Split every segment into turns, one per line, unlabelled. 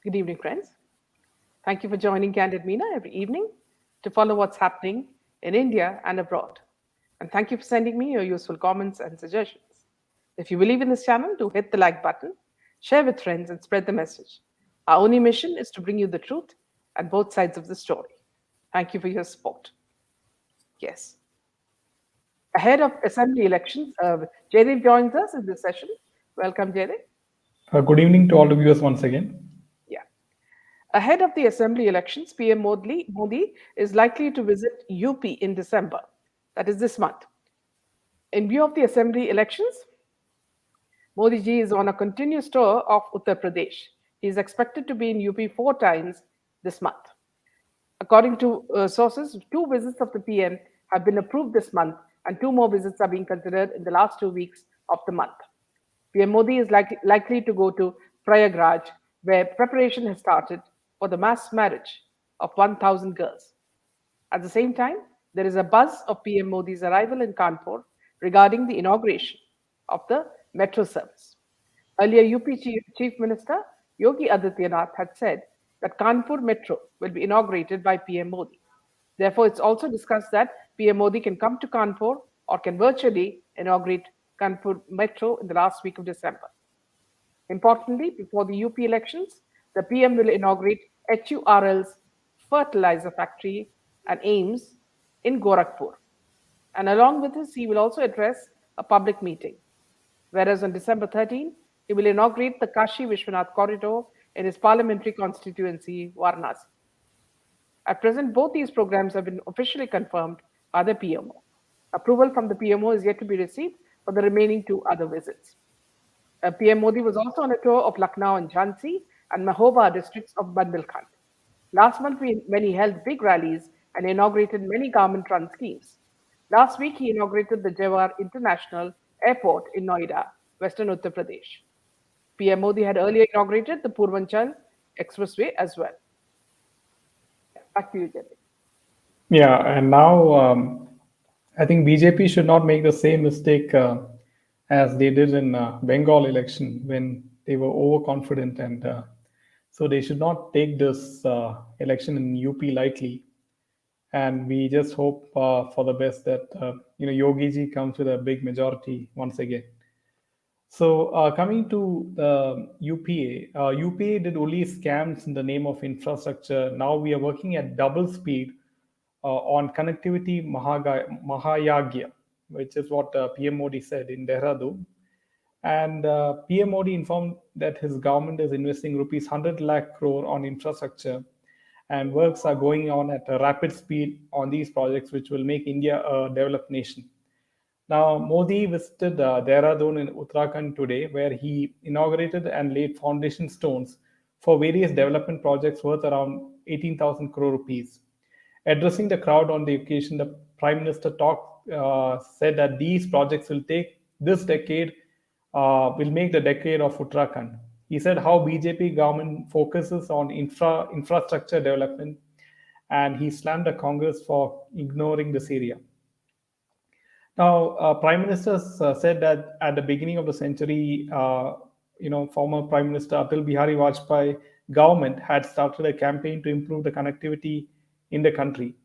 Good evening, friends. Thank you for joining Candid Meena every evening to follow what's happening in India and abroad. And thank you for sending me your useful comments and suggestions. If you believe in this channel, do hit the like button, share with friends, and spread the message. Our only mission is to bring you the truth and both sides of the story. Thank you for your support. Yes. Ahead of assembly elections, Jaideep joins us in this session. Welcome, Jaideep.
Good evening to all the viewers once again.
Yeah. Ahead of the assembly elections, PM Modi is likely to visit UP in December, that is this month. In view of the assembly elections, Modi ji is on a continuous tour of Uttar Pradesh. He is expected to be in UP 4 times this month. According to sources, 2 visits of the PM have been approved this month, and 2 more visits are being considered in the last 2 weeks of the month. PM Modi is likely to go to Prayagraj, where preparation has started for the mass marriage of 1,000 girls. At the same time, there is a buzz of PM Modi's arrival in Kanpur regarding the inauguration of the metro service. Earlier, UP Chief Minister Yogi Adityanath had said that Kanpur Metro will be inaugurated by PM Modi. Therefore, it's also discussed that PM Modi can come to Kanpur or can virtually inaugurate Kanpur Metro in the last week of December. Importantly, before the UP elections, the PM will inaugurate HURL's fertilizer factory and AIMS in Gorakhpur. And along with this, he will also address a public meeting. Whereas on December 13, he will inaugurate the Kashi Vishwanath corridor in his parliamentary constituency, Varanasi. At present, both these programs have been officially confirmed by the PMO. Approval from the PMO is yet to be received for the remaining 2 other visits. PM Modi was also on a tour of Lucknow and Jhansi and Mahoba districts of Bundelkhand. Last month, when he held big rallies and inaugurated many government run schemes. Last week, he inaugurated the Jawahar International Airport in Noida, Western Uttar Pradesh. PM Modi had earlier inaugurated the Purvanchal Expressway as well. Back to you, Jyoti.
Yeah, and now I think BJP should not make the same mistake as they did in Bengal election when they were overconfident, and so they should not take this election in UP lightly. And we just hope for the best that Yogi ji comes with a big majority once again. So coming to the UPA, UPA did only scams in the name of infrastructure. Now we are working at double speed on connectivity Mahayagya, which is what PM Modi said in Dehradun. And PM Modi informed that his government is investing rupees 100 lakh crore on infrastructure, and works are going on at a rapid speed on these projects, which will make India a developed nation. Now, Modi visited Dehradun in Uttarakhand today, where he inaugurated and laid foundation stones for various development projects worth around 18,000 crore rupees. Addressing the crowd on the occasion, the Prime Minister said that these projects will take this decade, will make the decade of Uttarakhand. He said how BJP government focuses on infrastructure development, and he slammed the Congress for ignoring this area. Now, Prime Minister said that at the beginning of the century, former Prime Minister Atal Bihari Vajpayee government had started a campaign to improve the connectivity in the country.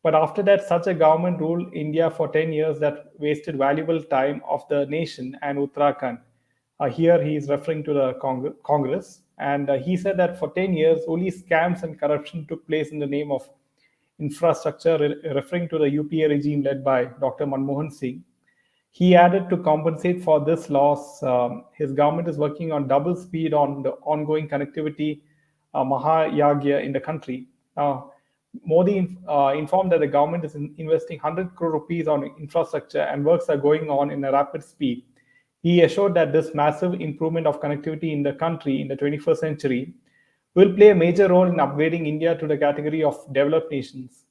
But after that, such a government ruled India for 10 years that wasted valuable time of the nation and Uttarakhand. Here he is referring to the Congress. And he said that for 10 years, only scams and corruption took place in the name of infrastructure, referring to the UPA regime led by Dr. Manmohan Singh. He added to compensate for this loss, his government is working on double speed on the ongoing connectivity Mahayagya in the country. Modi informed that the government is investing 100 crore rupees on infrastructure and works are going on in a rapid speed. He assured that this massive improvement of connectivity in the country in the 21st century will play a major role in upgrading India to the category of developed nations.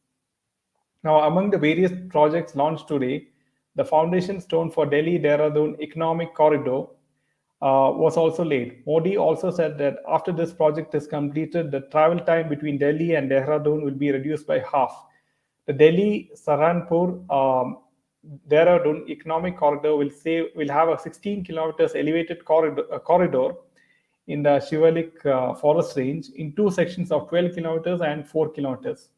Now, among the various projects launched today, the foundation stone for Delhi-Dehradun Economic Corridor was also laid. Modi also said that after this project is completed, the travel time between Delhi and Dehradun will be reduced by half. The Delhi-Saharanpur Dehradun Economic Corridor will have a 16 kilometers elevated corridor in the Shivalik forest range in two sections of 12 kilometers and 4 kilometers.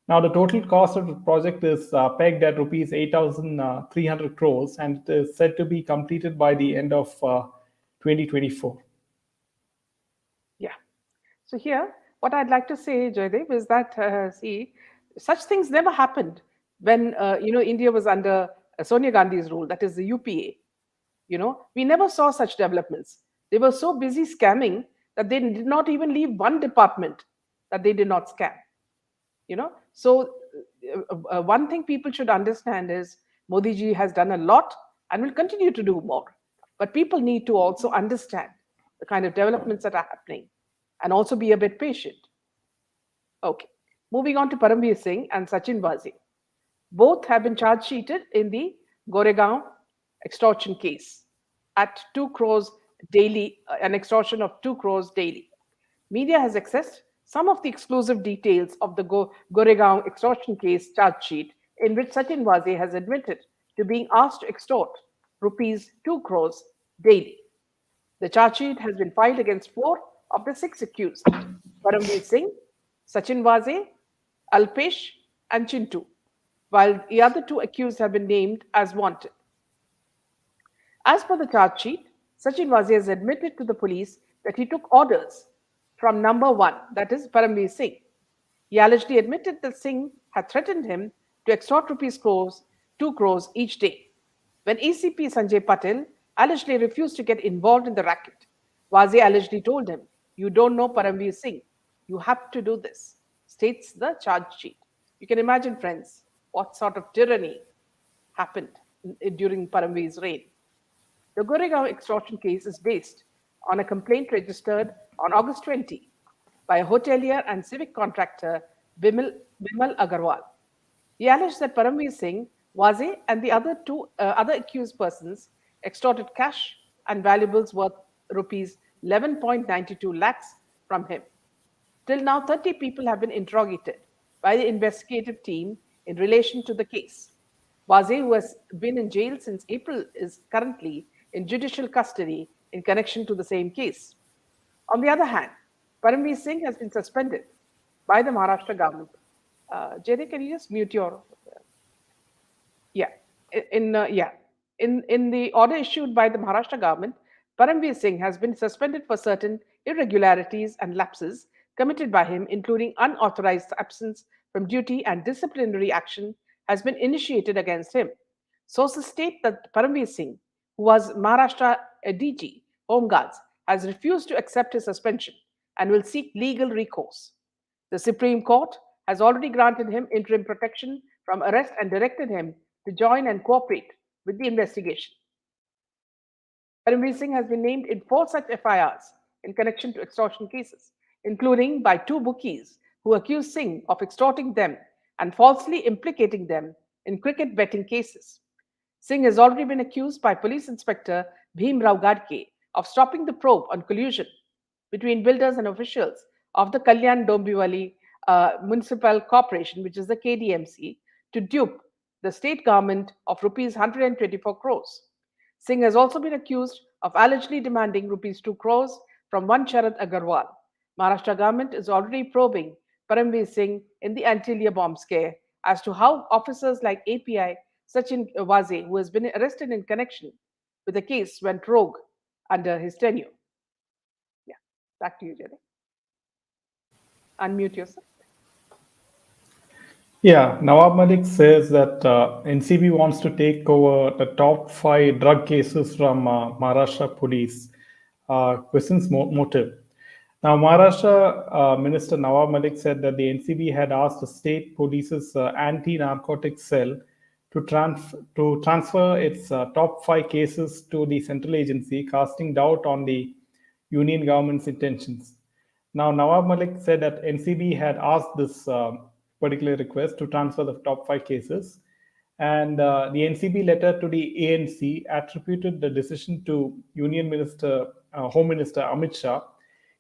Now, the total cost of the project is pegged at rupees 8,300 crores, and it is said to be completed by the end of 2024.
Yeah. So here, what I'd like to say, Jaydev, is that see, such things never happened when India was under Sonia Gandhi's rule, that is the UPA. We never saw such developments. They were so busy scamming that they did not even leave one department that they did not scam. So one thing people should understand is Modi ji has done a lot and will continue to do more, but people need to also understand the kind of developments that are happening and also be a bit patient. Okay, moving on to Paramveer Singh and Sachin Wazi. Both have been charge sheeted in the Goregaon extortion case at 2 crores daily, an extortion of 2 crores daily. Media has accessed some of the exclusive details of the Goregaon extortion case charge sheet, in which Sachin Waze has admitted to being asked to extort rupees 2 crores daily. The charge sheet has been filed against 4 of the 6 accused: Paramveer Singh, Sachin Waze, Alpesh, and Chintu, while the other 2 accused have been named as wanted. As per the charge sheet, Sachin Wazi has admitted to the police that he took orders from number 1, that is Paramveer Singh. He allegedly admitted that Singh had threatened him to extort rupees 2 crores each day. When ACP Sanjay Patel allegedly refused to get involved in the racket, Wazi allegedly told him, "You don't know Paramveer Singh. You have to do this," states the charge sheet. You can imagine, friends, what sort of tyranny happened during Paramveer's reign. The Goregaon extortion case is based on a complaint registered on August 20 by a hotelier and civic contractor Bimal Agarwal. He alleged that Paramveer Singh, Waze, and the other accused persons extorted cash and valuables worth rupees 11.92 lakhs from him. Till now, 30 people have been interrogated by the investigative team in relation to the case. Waze, who has been in jail since April, is currently in judicial custody in connection to the same case. On the other hand, Paramveer Singh has been suspended by the Maharashtra government. Jaydev, can you just mute your yeah. In the order issued by the Maharashtra government, Paramveer Singh has been suspended for certain irregularities and lapses committed by him, including unauthorized absence from duty, and disciplinary action has been initiated against him. Sources state that Paramveer Singh, who was Maharashtra DG Home Guards, has refused to accept his suspension and will seek legal recourse. The Supreme Court has already granted him interim protection from arrest and directed him to join and cooperate with the investigation. Paramveer Singh has been named in 4 such FIRs in connection to extortion cases, including by 2 bookies who accused Singh of extorting them and falsely implicating them in cricket betting cases. Singh has already been accused by Police Inspector Bhim Rao Gadke of stopping the probe on collusion between builders and officials of the Kalyan Dombivali Municipal Corporation, which is the KDMC, to dupe the state government of rupees 124 crores. Singh has also been accused of allegedly demanding rupees 2 crores from one Sharad Agarwal. Maharashtra government is already probing Paramveer Singh in the Antilia bomb scare as to how officers like API Sachin Waze, who has been arrested in connection with the case, went rogue under his tenure. Yeah, back to you, Jerry. Unmute yourself.
Yeah, Nawab Malik says that NCB wants to take over the top 5 drug cases from Maharashtra police. Questions motive. Now, Maharashtra Minister Nawab Malik said that the NCB had asked the state police's anti-narcotics cell to transfer its top 5 cases to the central agency, casting doubt on the union government's intentions. Now, Nawab Malik said that NCB had asked this particular request to transfer the top 5 cases, and the NCB letter to the ANC attributed the decision to Union Minister, Home Minister Amit Shah.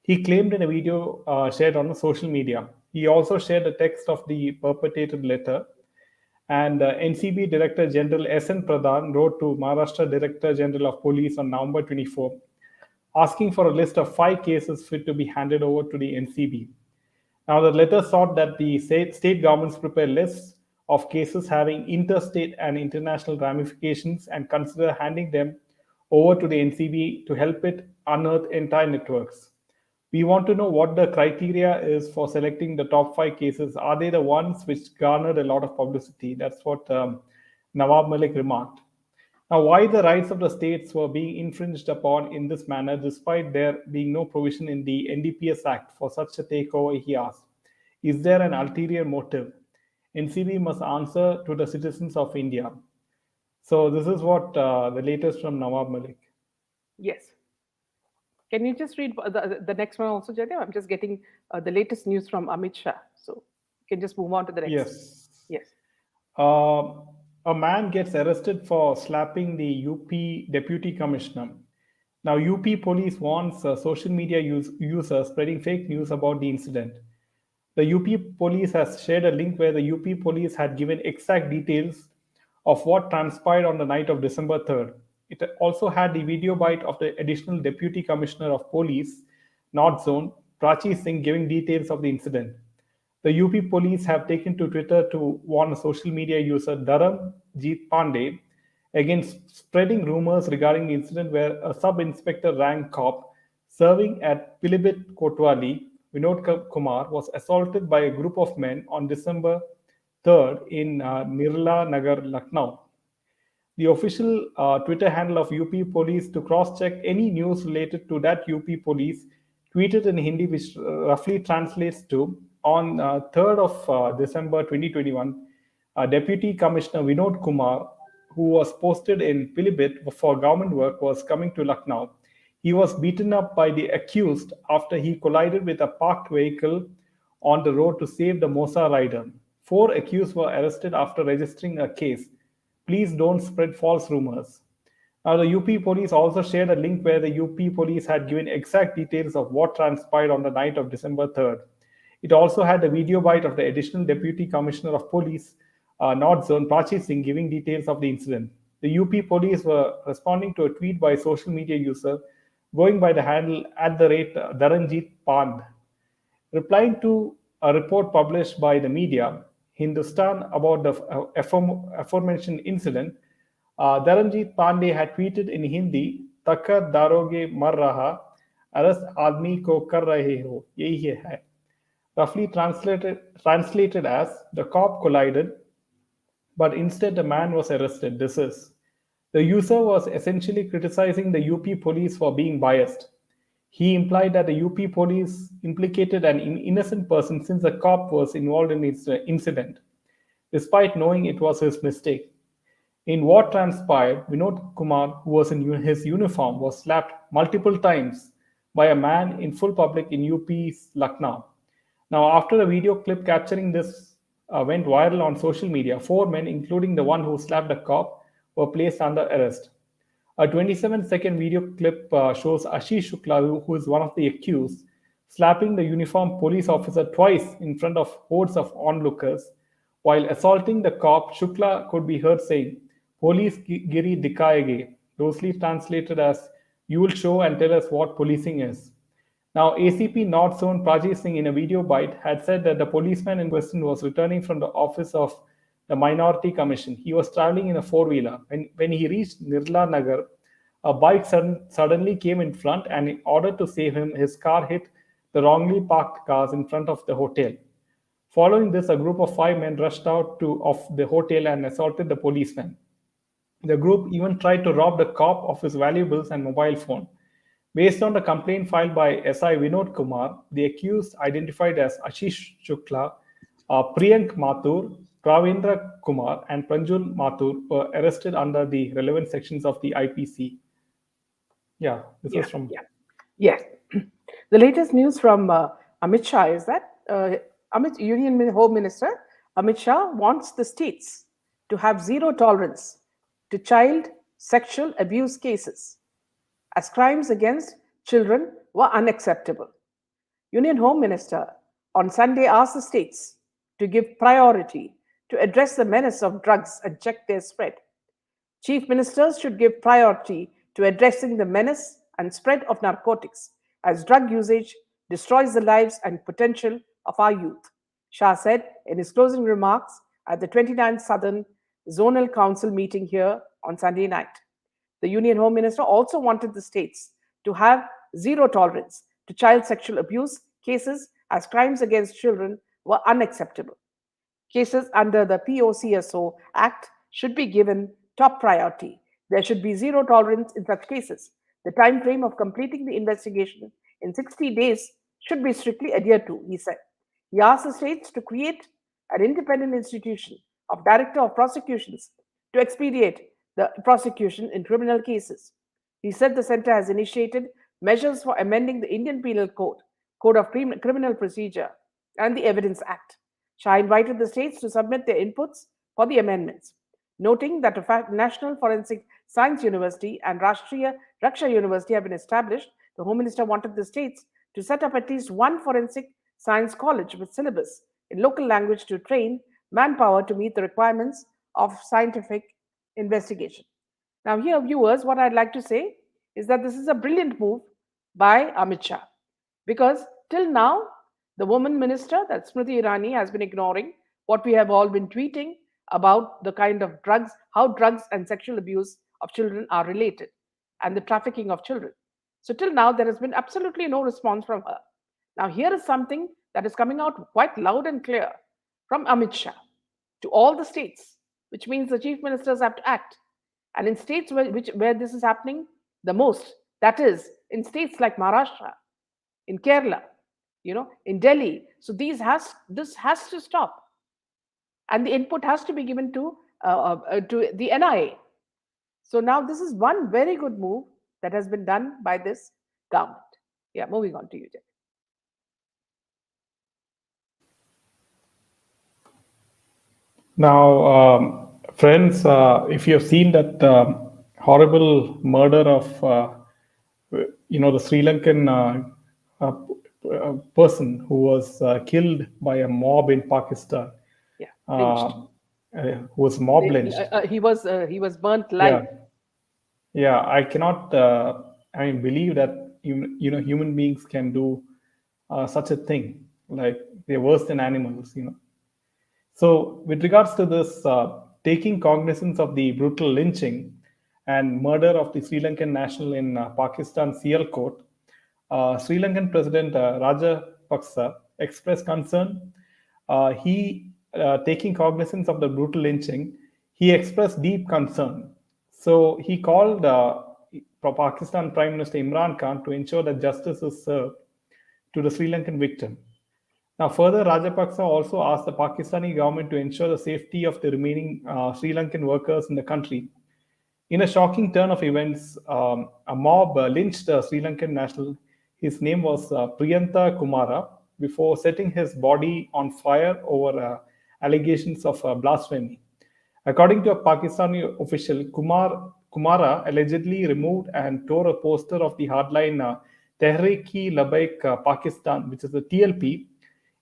He claimed in a video shared on social media. He also shared a text of the perpetrated letter, and NCB Director General S.N. Pradhan wrote to Maharashtra Director General of Police on November 24, asking for a list of 5 cases fit to be handed over to the NCB. Now, the letter sought that the state governments prepare lists of cases having interstate and international ramifications and consider handing them over to the NCB to help it unearth entire networks. We want to know what the criteria is for selecting the top 5 cases. Are they the ones which garnered a lot of publicity? That's what Nawab Malik remarked. Now, why the rights of the states were being infringed upon in this manner, despite there being no provision in the NDPS Act for such a takeover, he asked. Is there an ulterior motive? NCB must answer to the citizens of India. So, this is what the latest from Nawab Malik.
Yes. Can you just read the next one also, Jaidev? I'm just getting the latest news from Amit Shah. So you can just move on to the next.
Yes.
Yes.
A man gets arrested for slapping the UP deputy commissioner. Now, UP police warns social media users spreading fake news about the incident. The UP police has shared a link where the UP police had given exact details of what transpired on the night of December 3rd. It also had the video bite of the additional Deputy Commissioner of Police, North Zone, Prachi Singh, giving details of the incident. The UP police have taken to Twitter to warn social media user Dharamjit Pandey against spreading rumors regarding the incident where a sub-inspector rank cop serving at Pilibhit Kotwali, Vinod Kumar, was assaulted by a group of men on December 3rd in Nirla Nagar, Lucknow. The official Twitter handle of UP Police to cross-check any news related to that UP Police tweeted in Hindi, which roughly translates to, on 3rd of December 2021, Deputy Commissioner Vinod Kumar, who was posted in Pilibhit for government work, was coming to Lucknow. He was beaten up by the accused after he collided with a parked vehicle on the road to save the Mosa rider. 4 accused were arrested after registering a case. Please don't spread false rumors. Now, the UP police also shared a link where the UP police had given exact details of what transpired on the night of December 3rd. It also had a video bite of the additional Deputy Commissioner of Police, North Zone, Prachi Singh, giving details of the incident. The UP police were responding to a tweet by a social media user going by the handle @Dharanjit Pand. Replying to a report published by the media, Hindustan, about the aforementioned incident, Dharanjit Pandey had tweeted in Hindi, "Takkar daroge mar raha, arrest aadmi ko kar rahe ho, yahi hai." Roughly translated as, the cop collided, but instead the man was arrested. This is. The user was essentially criticizing the UP police for being biased. He implied that the UP police implicated an innocent person since the cop was involved in the incident, despite knowing it was his mistake. In what transpired, Vinod Kumar, who was in his uniform, was slapped multiple times by a man in full public in UP's Lucknow. Now, after a video clip capturing this went viral on social media, 4 men, including the one who slapped the cop, were placed under arrest. A 27-second video clip shows Ashish Shukla, who is one of the accused, slapping the uniformed police officer twice in front of hordes of onlookers. While assaulting the cop, Shukla could be heard saying, "Police giri dikayege," loosely translated as, "You will show and tell us what policing is." Now, ACP North Zone Praji Singh, in a video bite, had said that the policeman in question was returning from the office of the Minority Commission. He was traveling in a four-wheeler. When he reached Nirla Nagar, a bike suddenly came in front, and in order to save him, his car hit the wrongly parked cars in front of the hotel. Following this, a group of 5 men rushed out of the hotel and assaulted the policeman. The group even tried to rob the cop of his valuables and mobile phone. Based on the complaint filed by SI Vinod Kumar, the accused, identified as Ashish Shukla, Priyank Mathur, Pravendra Kumar, and Pranjul Mathur, were arrested under the relevant sections of the IPC. Yeah, this was from.
Yes. The latest news from Amit Shah is that Union Home Minister Amit Shah wants the states to have zero tolerance to child sexual abuse cases, as crimes against children were unacceptable. Union Home Minister on Sunday asked the states to give priority to address the menace of drugs and check their spread. Chief ministers should give priority to addressing the menace and spread of narcotics, as drug usage destroys the lives and potential of our youth, Shah said in his closing remarks at the 29th Southern Zonal Council meeting here on Sunday night. The Union Home Minister also wanted the states to have zero tolerance to child sexual abuse cases, as crimes against children were unacceptable. Cases under the POCSO Act should be given top priority. There should be zero tolerance in such cases. The time frame of completing the investigation in 60 days should be strictly adhered to, he said. He asked the states to create an independent institution of Director of Prosecutions to expedite the prosecution in criminal cases. He said the center has initiated measures for amending the Indian Penal Code, Code of Criminal Procedure, and the Evidence Act. Shah invited the states to submit their inputs for the amendments, noting that a National Forensic Science University and Rashtriya Raksha University have been established. The Home Minister wanted the states to set up at least one forensic science college with syllabus in local language to train manpower to meet the requirements of scientific investigation. Now, here, viewers, what I'd like to say is that this is a brilliant move by Amit Shah, because till now, the woman minister, that Smriti Irani, has been ignoring what we have all been tweeting about the kind of drugs, how drugs and sexual abuse of children are related, and the trafficking of children. So, till now, there has been absolutely no response from her. Now, here is something that is coming out quite loud and clear from Amit Shah to all the states, which means the chief ministers have to act. And in states where this is happening the most, that is in states like Maharashtra, in Kerala, in Delhi. So this has to stop, and the input has to be given to the NIA. So now this is one very good move that has been done by this government. Yeah, moving on to you, Jay.
Now, friends, if you have seen that horrible murder of, the Sri Lankan person who was killed by a mob in Pakistan,
Yeah, lynched.
uh, who was mob lynched.
He was burnt live.
Yeah, yeah, I cannot, believe that human beings can do such a thing. Like they're worse than animals. So, with regards to this, taking cognizance of the brutal lynching and murder of the Sri Lankan national in Pakistan Sialkot, Sri Lankan President Rajapaksa expressed concern. Taking cognizance of the brutal lynching, he expressed deep concern. So, he called Pakistan Prime Minister Imran Khan to ensure that justice is served to the Sri Lankan victim. Now, further, Rajapaksa also asked the Pakistani government to ensure the safety of the remaining Sri Lankan workers in the country. In a shocking turn of events, a mob lynched a Sri Lankan national. His name was Priyantha Kumara, before setting his body on fire over allegations of blasphemy. According to a Pakistani official, Kumara allegedly removed and tore a poster of the hardline Tehreek-e-Labbaik Pakistan, which is the TLP,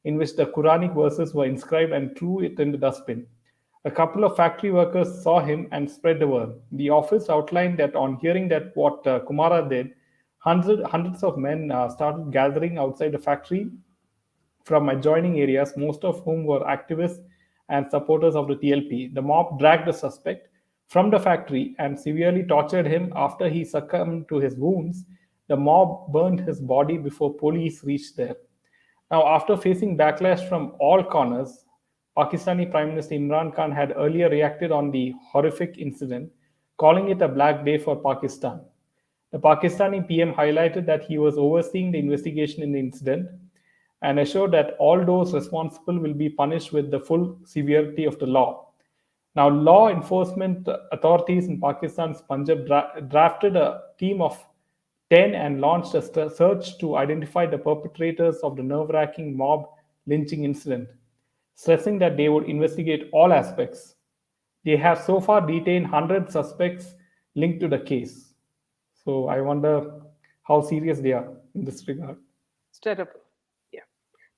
in which the Quranic verses were inscribed, and threw it in the dustbin. A couple of factory workers saw him and spread the word. The office outlined that on hearing that what Kumara did, hundreds of men started gathering outside the factory from adjoining areas, most of whom were activists and supporters of the TLP. The mob dragged the suspect from the factory and severely tortured him. After he succumbed to his wounds, the mob burned his body before police reached there. Now, after facing backlash from all corners, Pakistani Prime Minister Imran Khan had earlier reacted on the horrific incident, calling it a black day for Pakistan. The Pakistani PM highlighted that he was overseeing the investigation in the incident and assured that all those responsible will be punished with the full severity of the law. Now, law enforcement authorities in Pakistan's Punjab drafted a team of 10 and launched a search to identify the perpetrators of the nerve-wracking mob lynching incident, stressing that they would investigate all aspects. They have so far detained 100 suspects linked to the case. So I wonder how serious they are in this regard.
It's terrible. Yeah.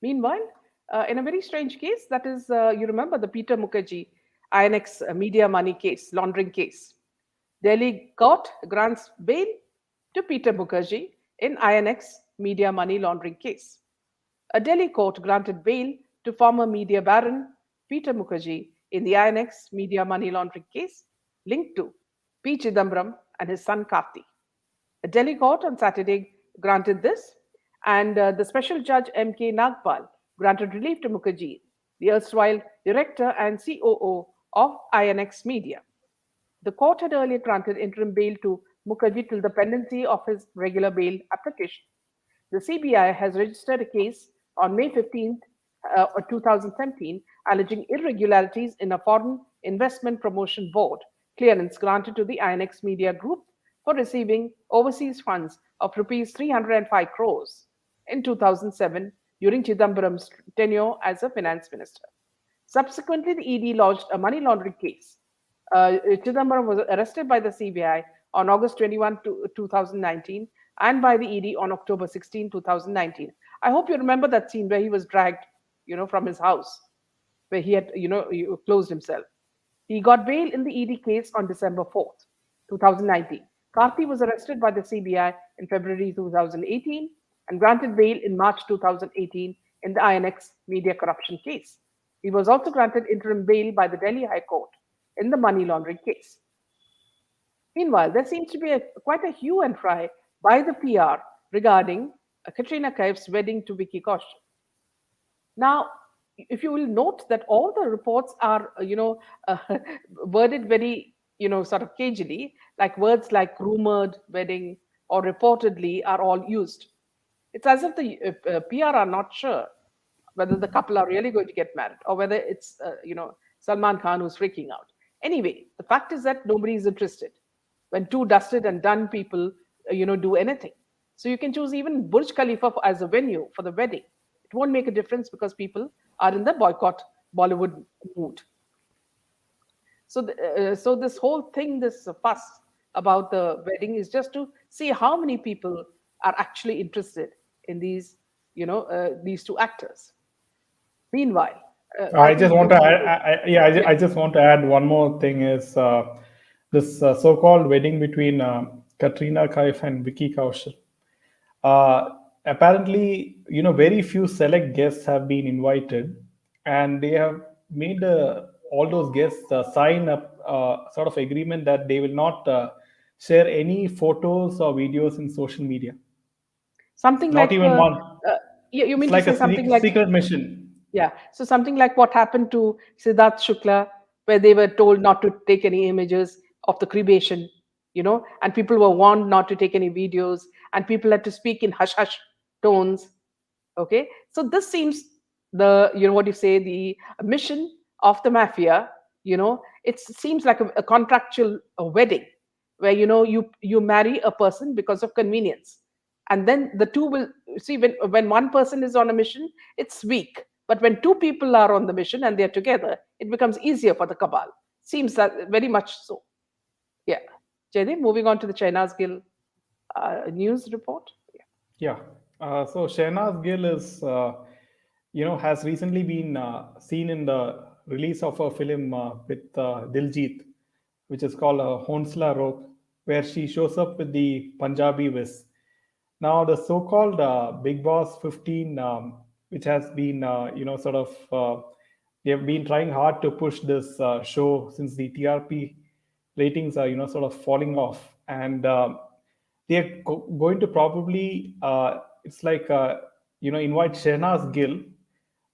Meanwhile, in a very strange case, that is, you remember the Peter Mukherjee INX media money case, laundering case. Delhi court grants bail to Peter Mukherjee in INX media money laundering case. A Delhi court granted bail to former media baron Peter Mukherjee in the INX media money laundering case linked to P. Chidambaram and his son Karti. A Delhi court on Saturday granted this, and the special judge M.K. Nagpal granted relief to Mukherjee, the erstwhile director and COO of INX Media. The court had earlier granted interim bail to Mukherjee till the pendency of his regular bail application. The CBI has registered a case on May 15th, 2017, alleging irregularities in a foreign investment promotion board clearance granted to the INX Media Group for receiving overseas funds of rupees 305 crores in 2007 during Chidambaram's tenure as a finance minister. Subsequently, the ED lodged a money laundering case. Chidambaram was arrested by the CBI on August 21, 2019, and by the ED on October 16, 2019. I hope you remember that scene where he was dragged, from his house, where he had, closed himself. He got bail in the ED case on December 4th, 2019. Karti was arrested by the CBI in February 2018 and granted bail in March 2018 in the INX media corruption case. He was also granted interim bail by the Delhi High Court in the money laundering case. Meanwhile, there seems to be quite a hue and cry by the PR regarding Katrina Kaif's wedding to Vicky Kaushal. Now, if you will note that all the reports are, worded very, sort of cagily, like words like rumored wedding or reportedly are all used. It's as if the PR are not sure whether the couple are really going to get married or whether it's, Salman Khan who's freaking out. Anyway, the fact is that nobody is interested when two dusted and done people, do anything. So you can choose even Burj Khalifa as a venue for the wedding. It won't make a difference because people are in the boycott Bollywood mood. So this whole thing, this fuss about the wedding is just to see how many people are actually interested in these two actors. Meanwhile, I
I just
think
want
the
to
more,
add, yeah,
yeah,
I just want to add one more thing is this so-called wedding between Katrina Kaif and Vicky Kaushal. Uh, Apparently, very few select guests have been invited, and they have made all those guests sign up sort of agreement that they will not share any photos or videos in social media.
something
Not
like
even one.
you
It's
mean to
like a
say something like,
secret mission.
yeah, so something like what happened to Siddharth Shukla, where they were told not to take any images of the cremation, and people were warned not to take any videos, and people had to speak in hush hush tones. Okay, so this seems the, what you say, the mission of the mafia. It seems like a contractual wedding where you marry a person because of convenience, and then the two will see, when one person is on a mission, it's weak, but when two people are on the mission and they're together, it becomes easier for the cabal. Seems that very much so. Yeah. Jaydeep, moving on to the Shehnaz Gill news report. Yeah.
Yeah. So Shehnaz Gill is, has recently been seen in the release of a film with Diljit, which is called Honsla Rok, where she shows up with the Punjabi whiz. Now, the so-called Big Boss 15, which has been, they have been trying hard to push this show since the TRP ratings are, sort of falling off, and they're going to probably, it's like, invite Shehnaz Gill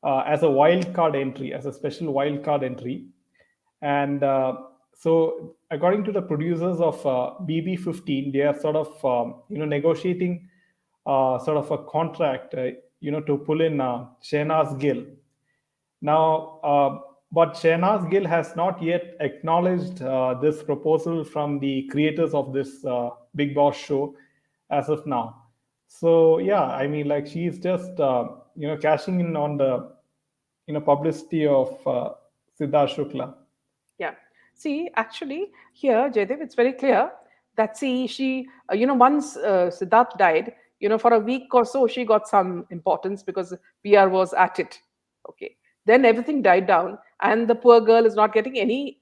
as a wild card entry, as a special wild card entry, and so, according to the producers of BB15, they are sort of negotiating sort of a contract, to pull in Shehnaz Gill. Now, but Shehnaz Gill has not yet acknowledged this proposal from the creators of this Big Boss show as of now. So yeah, I mean, like she's just cashing in on the publicity of Siddharth Shukla.
Yeah. See, actually, here, Jaydev, it's very clear that, see, she, once Siddharth died, for a week or so, she got some importance because PR was at it. Okay. Then everything died down, and the poor girl is not getting any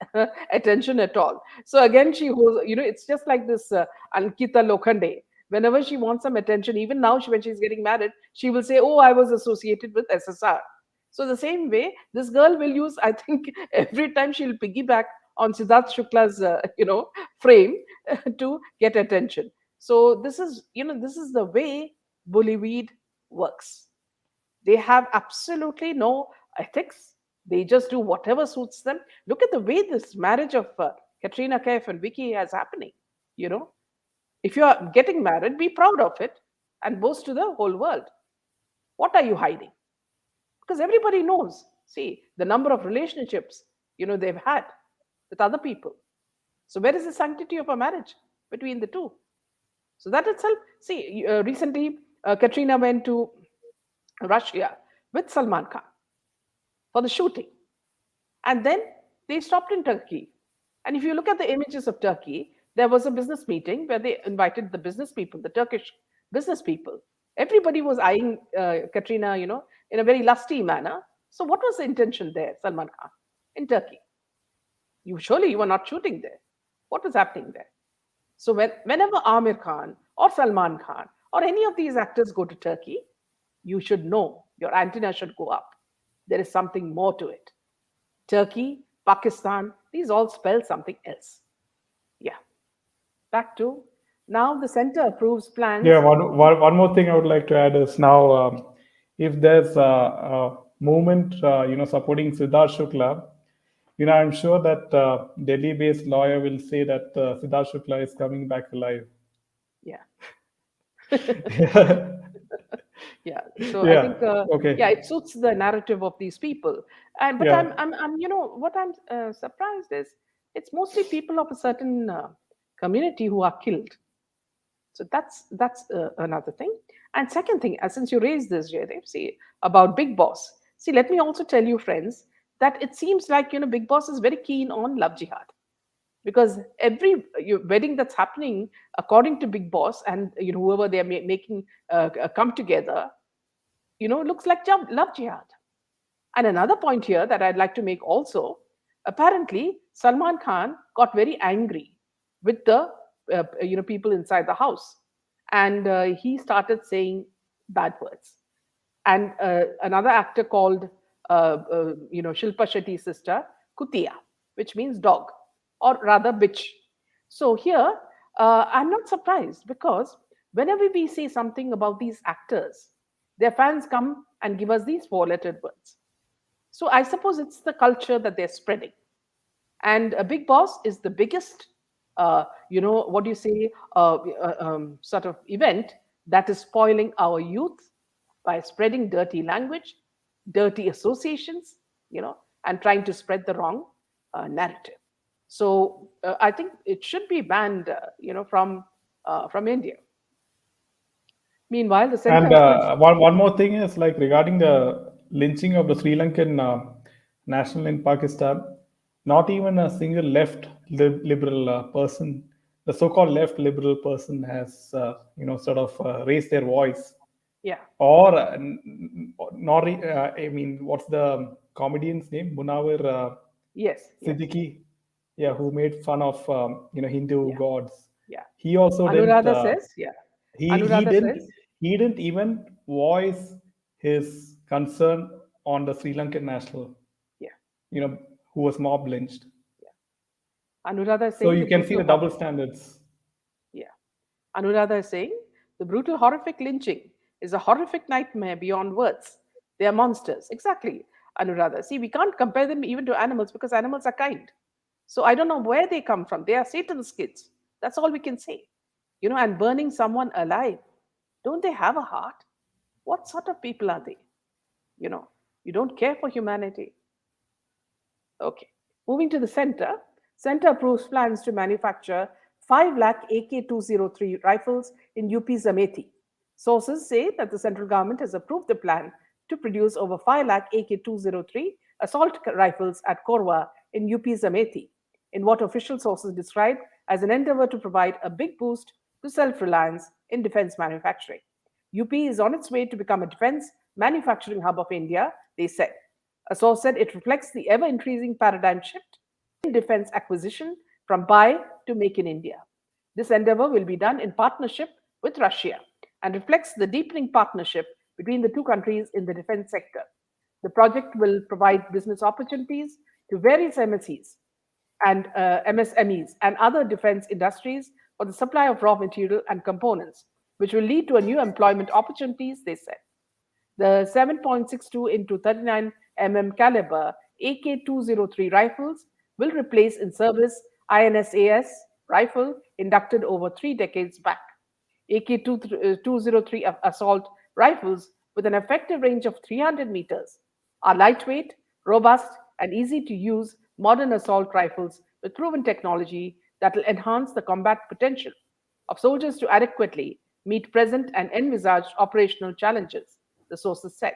attention at all. So again, she was, it's just like this Ankita Lokhande. Whenever she wants some attention, even now when she's getting married, she will say, "Oh, I was associated with SSR." So the same way, this girl will use, I think, every time she'll piggyback on Siddharth Shukla's, frame to get attention. So this is the way Bollywood works. They have absolutely no ethics. They just do whatever suits them. Look at the way this marriage of Katrina Kaif and Vicky is happening. You know, if you are getting married, be proud of it and boast to the whole world. What are you hiding? Because everybody knows. See the number of relationships they've had with other people. So where is the sanctity of a marriage between the two? So that itself. See, recently Katrina went to Russia with Salman Khan for the shooting. And then they stopped in Turkey. And if you look at the images of Turkey, there was a business meeting where they invited the business people, the Turkish business people. Everybody was eyeing Katrina, in a very lusty manner. So what was the intention there, Salman Khan, in Turkey? You were not shooting there. What was happening there? So whenever Amir Khan or Salman Khan or any of these actors go to Turkey, you should know, your antenna should go up. There is something more to it. Turkey, Pakistan, these all spell something else. Yeah. Back to now the center approves
Yeah,
plans.
one more thing I would like to add is now, if there's a movement, supporting Siddharth Shukla, I'm sure that Delhi-based lawyer will say that Siddharth Shukla is coming back alive.
Yeah. Yeah. So I
Yeah.
think
Okay.
yeah, it suits the narrative of these people. And but
Yeah.
what I'm surprised is it's mostly people of a certain community who are killed. So that's another thing. And second thing, since you raised this, Jaydev, see about Big Boss. See, let me also tell you, friends, that it seems like Big Boss is very keen on love jihad because every wedding that's happening according to Big Boss and whoever they are making come together, looks like love jihad. And another point here that I'd like to make also, apparently Salman Khan got very angry with the people inside the house, and he started saying bad words. And another actor called Shilpa Shetty's sister Kutia, which means dog, or rather bitch. So here, I'm not surprised because whenever we say something about these actors, their fans come and give us these four-lettered words. So I suppose it's the culture that they're spreading. And a Big Boss is the biggest, what do you say, sort of event that is spoiling our youth by spreading dirty language, dirty associations, and trying to spread the wrong narrative. So I think it should be banned, from India. Meanwhile, the center
And
approves.
one more thing is like regarding the lynching of the Sri Lankan national in Pakistan, not even a single left liberal person, the so-called left liberal person has sort of raised their voice,
Yeah.
or not. I mean, what's the comedian's name? Munawar
Yes. Yes.
Siddiqui, yeah, who made fun of Hindu
Yeah.
gods.
Yeah.
He also didn't.
Anuradha says. Yeah.
He
Anuradha
didn't
says.
he didn't even voice his concern on the Sri Lankan national,
Yeah.
you know, who was mob lynched.
Yeah. Anuradha is
So
saying
you
the
can see
brutal
the double
horror.
standards.
Yeah. Anuradha is saying the brutal, horrific lynching is a horrific nightmare beyond words. They are monsters. Exactly, Anuradha. See, we can't compare them even to animals because animals are kind. So I don't know where they come from. They are Satan's kids. That's all we can say. And burning someone alive. Don't they have a heart? What sort of people are they? You know, you don't care for humanity. Okay. Moving to the center, center approves plans to manufacture 5 lakh AK-203 rifles in UP's Amethi. Sources say that the central government has approved the plan to produce over 5 lakh AK-203 assault rifles at Korwa in UP's Amethi, in what official sources describe as an endeavor to provide a big boost to self-reliance in defense manufacturing. UP is on its way to become a defense manufacturing hub of India, they said. A source said it reflects the ever increasing paradigm shift in defense acquisition from buy to make in India. This endeavor will be done in partnership with Russia and reflects the deepening partnership between the two countries in the defense sector. The project will provide business opportunities to various MSEs and MSMEs and other defense industries for the supply of raw material and components, which will lead to a new employment opportunities, they said. The 7.62 into 39 caliber AK-203 rifles will replace in service INSAS rifle inducted over 3 decades back. AK-203 assault rifles with an effective range of 300 meters are lightweight, robust, and easy to use modern assault rifles with proven technology that will enhance the combat potential of soldiers to adequately meet present and envisaged operational challenges, the sources said.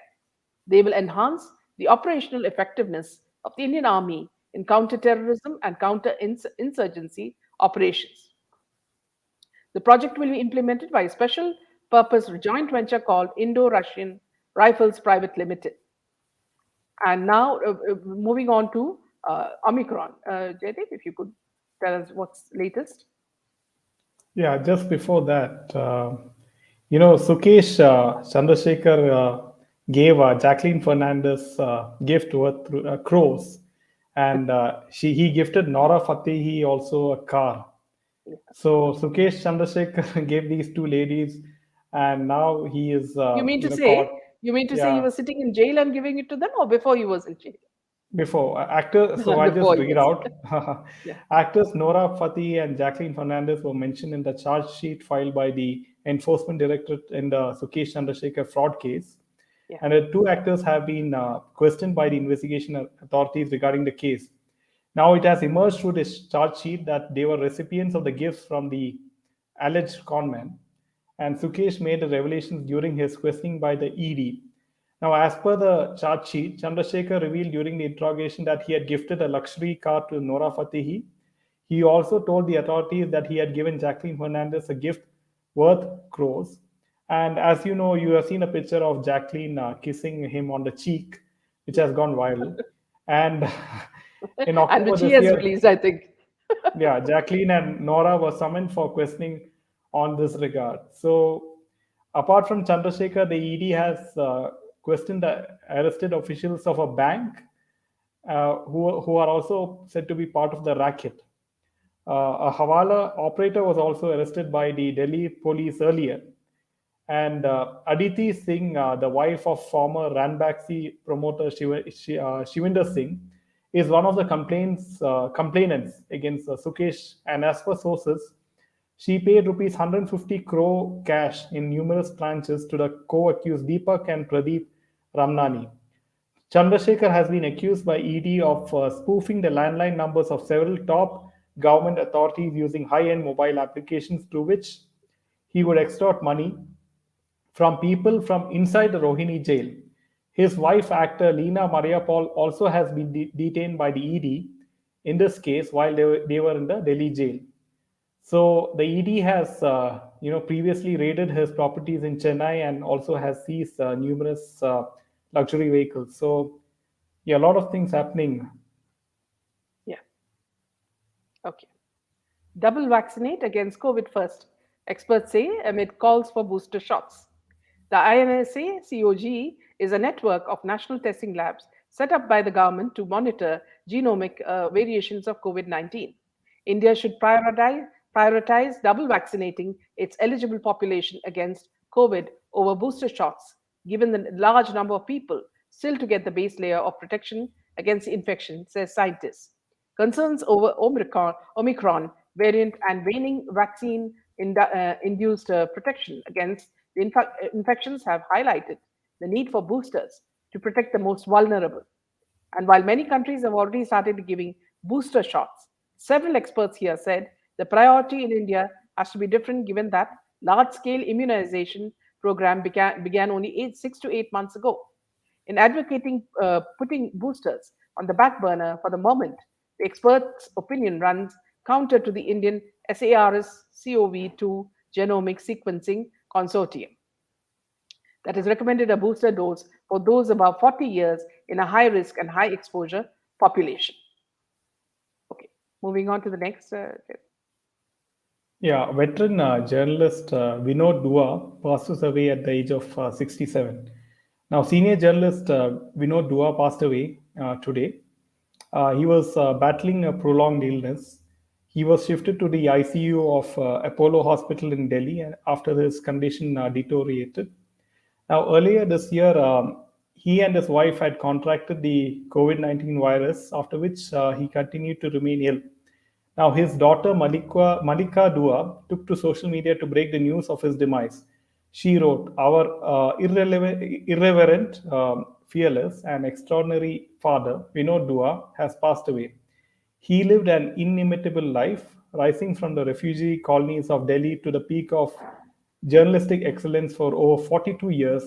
They will enhance the operational effectiveness of the Indian Army in counterterrorism and counter-insurgency operations. The project will be implemented by a special purpose joint venture called Indo-Russian Rifles Private Limited. And now, moving on to Omicron. Jaydeep, if you could tell us what's latest.
Yeah, just before that, Sukesh Chandrashekhar gave Jacqueline Fernandez gift worth crores, and he gifted Nora Fatehi also a car. So Sukesh Chandrasekhar gave these two ladies, and now he is,
You mean to
caught.
say, you mean to say he
Yeah,
was sitting in jail and giving it to them, or before he was in jail?
before actor. So I'll just
Before he
read
was.
out.
Yeah.
Actors Nora Fateh and Jacqueline Fernandez were mentioned in the charge sheet filed by the Enforcement Directorate in the Sukesh Chandrasekhar fraud case.
Yeah.
And the two actors have been questioned by the investigation authorities regarding the case. Now it has emerged through this charge sheet that they were recipients of the gifts from the alleged conman, and Sukesh made the revelations during his questioning by the ED. Now, as per the charge sheet, Chandrasekhar revealed during the interrogation that he had gifted a luxury car to Nora Fatehi. He also told the authorities that he had given Jacqueline Fernandez a gift worth crores. And as you know, you have seen a picture of Jacqueline kissing him on the cheek, which has gone viral. And in
And
October
which he
this
has
year,
released, I think.
yeah, Jacqueline and Nora were summoned for questioning on this regard. So, apart from Chandrasekhar, the ED has questioned the arrested officials of a bank who are also said to be part of the racket. A Hawala operator was also arrested by the Delhi police earlier. And Aditi Singh, the wife of former Ranbaxy promoter Shivinder Singh, is one of the complainants against Sukesh. And as per sources, she paid rupees 150 crore cash in numerous tranches to the co-accused Deepak and Pradeep Ramnani. Chandrasekhar has been accused by ED of spoofing the landline numbers of several top government authorities using high-end mobile applications through which he would extort money from people from inside the Rohini jail. His wife, actor Leena Maria Paul, also has been detained by the ED in this case while they were in the Delhi jail. So the ED has, previously raided his properties in Chennai and also has seized numerous luxury vehicles. So, yeah, a lot of things happening.
Yeah. Okay. Double vaccinate against COVID first, experts say amid calls for booster shots. The INSA COG is a network of national testing labs set up by the government to monitor genomic variations of COVID 19. India should prioritize double vaccinating its eligible population against COVID over booster shots, given the large number of people still to get the base layer of protection against infection, says scientists. Concerns over Omicron variant and waning vaccine induced protection against the infections have highlighted the need for boosters to protect the most vulnerable. And while many countries have already started giving booster shots, several experts here said the priority in India has to be different given that large-scale immunization program began only 6 to 8 months ago. In advocating putting boosters on the back burner for the moment, the expert's opinion runs counter to the Indian SARS CoV2 genomic sequencing consortium that has recommended a booster dose for those above 40 years in a high risk and high exposure population. Okay, moving on to the next.
Yeah, veteran journalist Vinod Dua passes away at the age of 67. Now, senior journalist Vinod Dua passed away today. He was battling a prolonged illness. He was shifted to the ICU of Apollo Hospital in Delhi after his condition deteriorated. Now, earlier this year, he and his wife had contracted the COVID 19 virus, after which he continued to remain ill. Now, his daughter Malika Dua took to social media to break the news of his demise. She wrote, "Our irreverent, fearless, and extraordinary father, Vinod Dua, has passed away. He lived an inimitable life, rising from the refugee colonies of Delhi to the peak of journalistic excellence for over 42 years,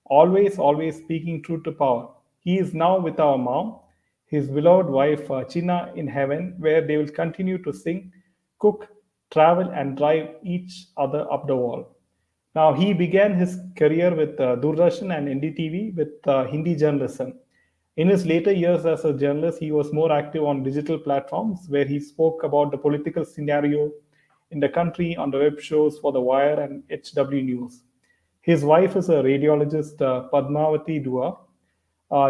always speaking truth to power. He is now with our mom, his beloved wife China in heaven, where they will continue to sing, cook, travel, and drive each other up the wall." Now, he began his career with Doordarshan and NDTV with Hindi journalism. In his later years as a journalist, he was more active on digital platforms where he spoke about the political scenario in the country on the web shows for The Wire and HW News. His wife is a radiologist, Padmavati Dua.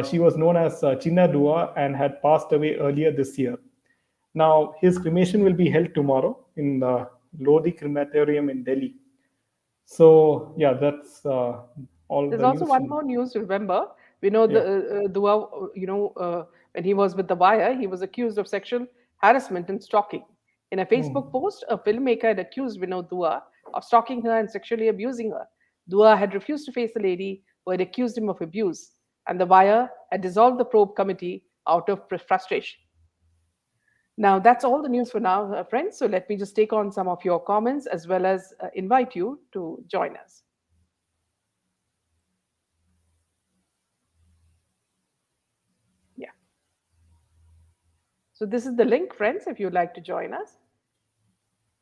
She was known as Chinna Dua and had passed away earlier this year. Now, his cremation will be held tomorrow in the Lodi Crematorium in Delhi. So, yeah, that's all
There's
the
also
news
one
from.
more news to remember. We know
Yeah.
the Dua, when he was with The Wire, he was accused of sexual harassment and stalking. In a Facebook
Oh.
post, a filmmaker had accused Vinod Dua of stalking her and sexually abusing her. Dua had refused to face the lady who had accused him of abuse, and The Wire had dissolved the probe committee out of frustration. Now, that's all the news for now, friends. So let me just take on some of your comments as well as invite you to join us. Yeah. So this is the link, friends, if you'd like to join us.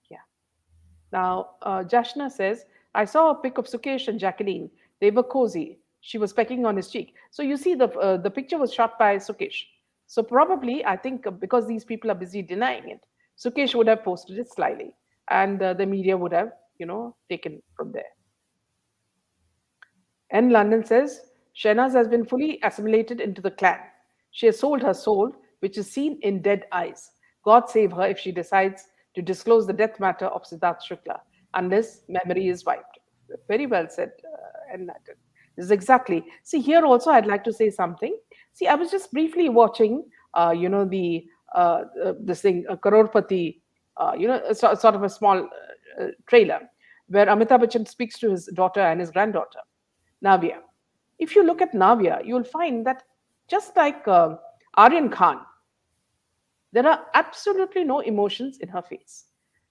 Yeah. Now, Jashna says, I saw a pic of Sukesh and Jacqueline. They were cozy. She was pecking on his cheek. So you see, the picture was shot by Sukesh. So probably, I think because these people are busy denying it, Sukesh would have posted it slyly, and the media would have, taken from there. And London says, Shehnaz has been fully assimilated into the clan. She has sold her soul, which is seen in dead eyes. God save her if she decides to disclose the death matter of Siddharth Shukla, unless memory is wiped. Very well said, and London. This is exactly. See, here also I'd like to say something. See, I was just briefly watching, the this thing, Karorpati, sort of a small trailer where Amitabh Bachchan speaks to his daughter and his granddaughter. Navia. If you look at Navia, you'll find that just like Aryan Khan, there are absolutely no emotions in her face.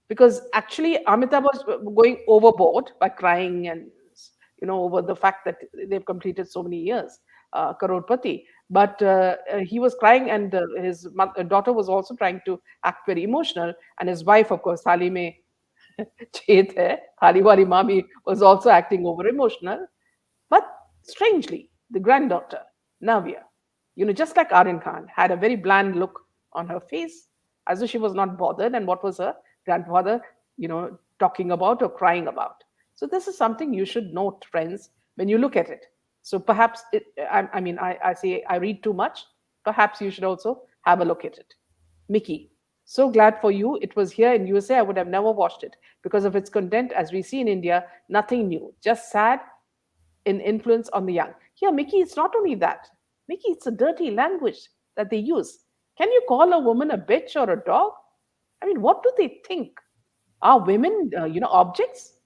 Because actually, Amitabh was going overboard by crying and over the fact that they've completed so many years, Karorpati. But he was crying, and his daughter was also trying to act very emotional, and his wife, of course, Halime Chet hai, Haliwari Mami, was also acting over emotional. But strangely, the granddaughter, Navia, just like Aryan Khan, had a very bland look on her face, as though she was not bothered and what was her grandfather, talking about or crying about. So this is something you should note, friends, when you look at it. So perhaps, I say I read too much. Perhaps you should also have a look at it. Mickey, so glad for you. It was here in USA. I would have never watched it because of its content. As we see in India, nothing new, just sad in influence on the young. Here, Mickey, it's not only that. Mickey, it's a dirty language that they use. Can you call a woman a bitch or a dog? I mean, what do they think? Are women, objects?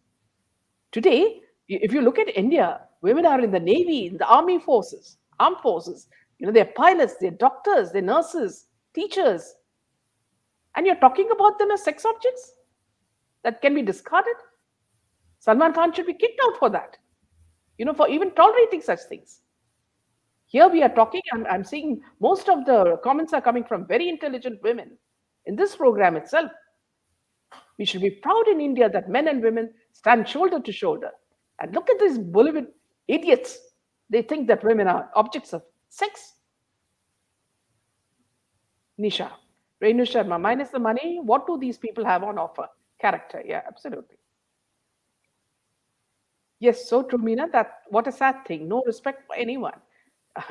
Today, if you look at India, women are in the navy, in the army forces, armed forces. They're pilots, they're doctors, they're nurses, teachers, and you're talking about them as sex objects that can be discarded. Salman Khan should be kicked out for that. For even tolerating such things. Here we are talking, I'm seeing most of the comments are coming from very intelligent women in this program itself. We should be proud in India that men and women stand shoulder to shoulder. And look at these Bollywood idiots. They think that women are objects of sex. Nisha, Renu Sharma, minus the money, what do these people have on offer? Character, yeah, absolutely. Yes, so true, Meena. That what a sad thing. No respect for anyone.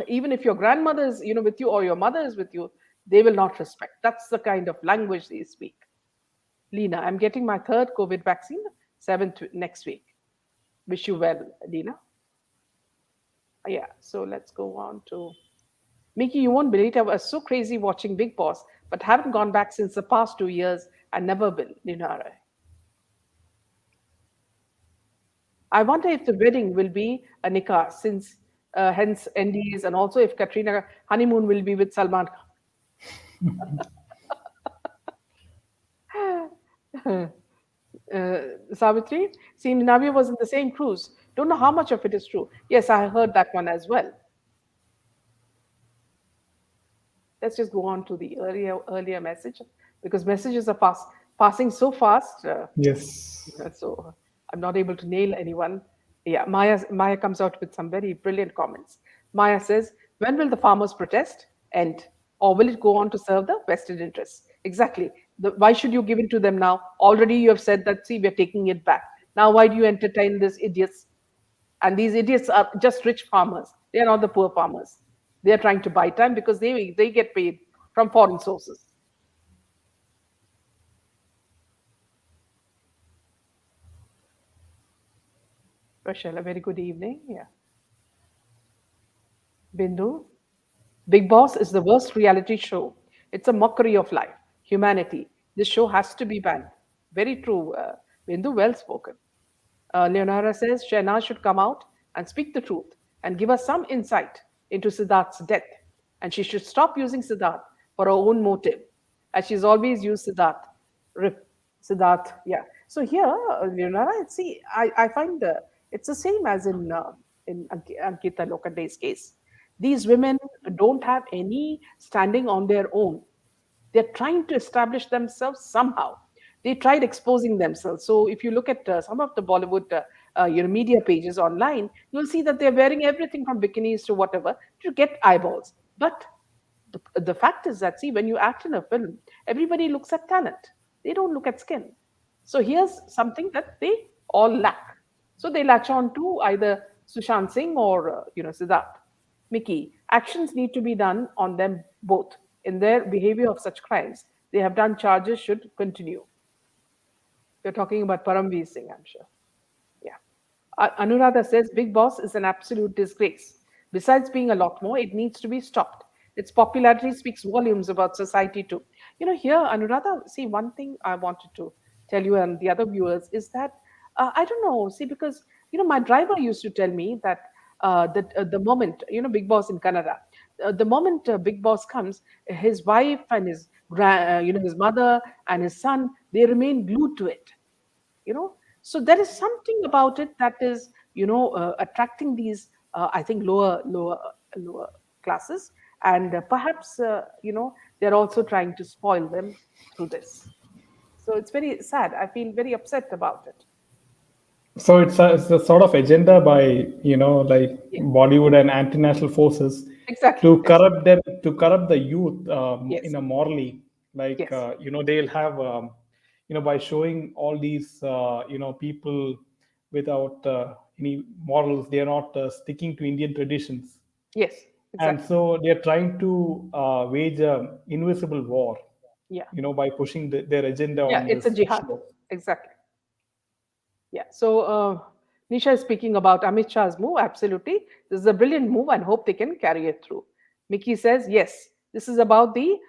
Even if your grandmother is, with you or your mother is with you, they will not respect. That's the kind of language they speak. Lena, I'm getting my third COVID vaccine, seventh next week. Wish you well, Lena. Yeah. So let's go on to Mickey. You won't believe it. I was so crazy watching Big Boss, but haven't gone back since the past 2 years and never will. Lena, I wonder if the wedding will be a nikah, since hence NDs, and also if Katrina honeymoon will be with Salman Khan. Savitri, see, Navya was in the same cruise. Don't know how much of it is true. Yes, I heard that one as well. Let's just go on to the earlier message, because messages are passing so fast.
Yes.
So I'm not able to nail anyone. Yeah, Maya comes out with some very brilliant comments. Maya says, "When will the farmers' protest end, or will it go on to serve the vested interests?" Exactly. Why should you give it to them now? Already you have said that. See, we are taking it back. Now, why do you entertain these idiots? And these idiots are just rich farmers. They are not the poor farmers. They are trying to buy time because they get paid from foreign sources. Rachel, a very good evening. Yeah. Bindu, Big Boss is the worst reality show. It's a mockery of life, humanity. This show has to be banned. Very true, Bindu, well spoken. Leonora says Shehnaz should come out and speak the truth and give us some insight into Siddharth's death. And she should stop using Siddharth for her own motive, as she's always used Siddharth. Rip. Siddharth, yeah. So here, Leonora, see, I find it's the same as in Ankita Lokande's case. These women don't have any standing on their own. They're trying to establish themselves somehow. They tried exposing themselves. So if you look at some of the Bollywood media pages online, you'll see that they're wearing everything from bikinis to whatever to get eyeballs. But the fact is that, see, when you act in a film, everybody looks at talent. They don't look at skin. So here's something that they all lack. So they latch on to either Sushant Singh or Siddharth. Mickey, actions need to be done on them both in their behavior of such crimes. They have done, charges should continue. You're talking about Paramveer Singh, I'm sure. Yeah. Anuradha says Big Boss is an absolute disgrace. Besides being a lot more, it needs to be stopped. Its popularity speaks volumes about society too. Here, Anuradha, see, one thing I wanted to tell you and the other viewers is that I don't know, see, because my driver used to tell me that the moment Big Boss in Canada, the moment Big Boss comes, his wife and his mother and his son, they remain glued to it. So there is something about it that is attracting these I think lower classes, and perhaps they're also trying to spoil them through this. So it's very sad. I feel very upset about it.
So it's a sort of agenda by like
Yeah,
Bollywood and anti-national forces
exactly,
to
exactly.
corrupt the youth
Yes,
morally. Like
yes,
they'll have by showing all these people without any morals, they are not sticking to Indian traditions,
yes,
and
exactly.
so they are trying to wage a invisible war.
Yeah,
By pushing their agenda
yeah,
on
it's a
this
jihad.
show.
Exactly. Yeah. So Nisha is speaking about Amit Shah's move. Absolutely. This is a brilliant move and hope they can carry it through. Mickey says, yes, this is about the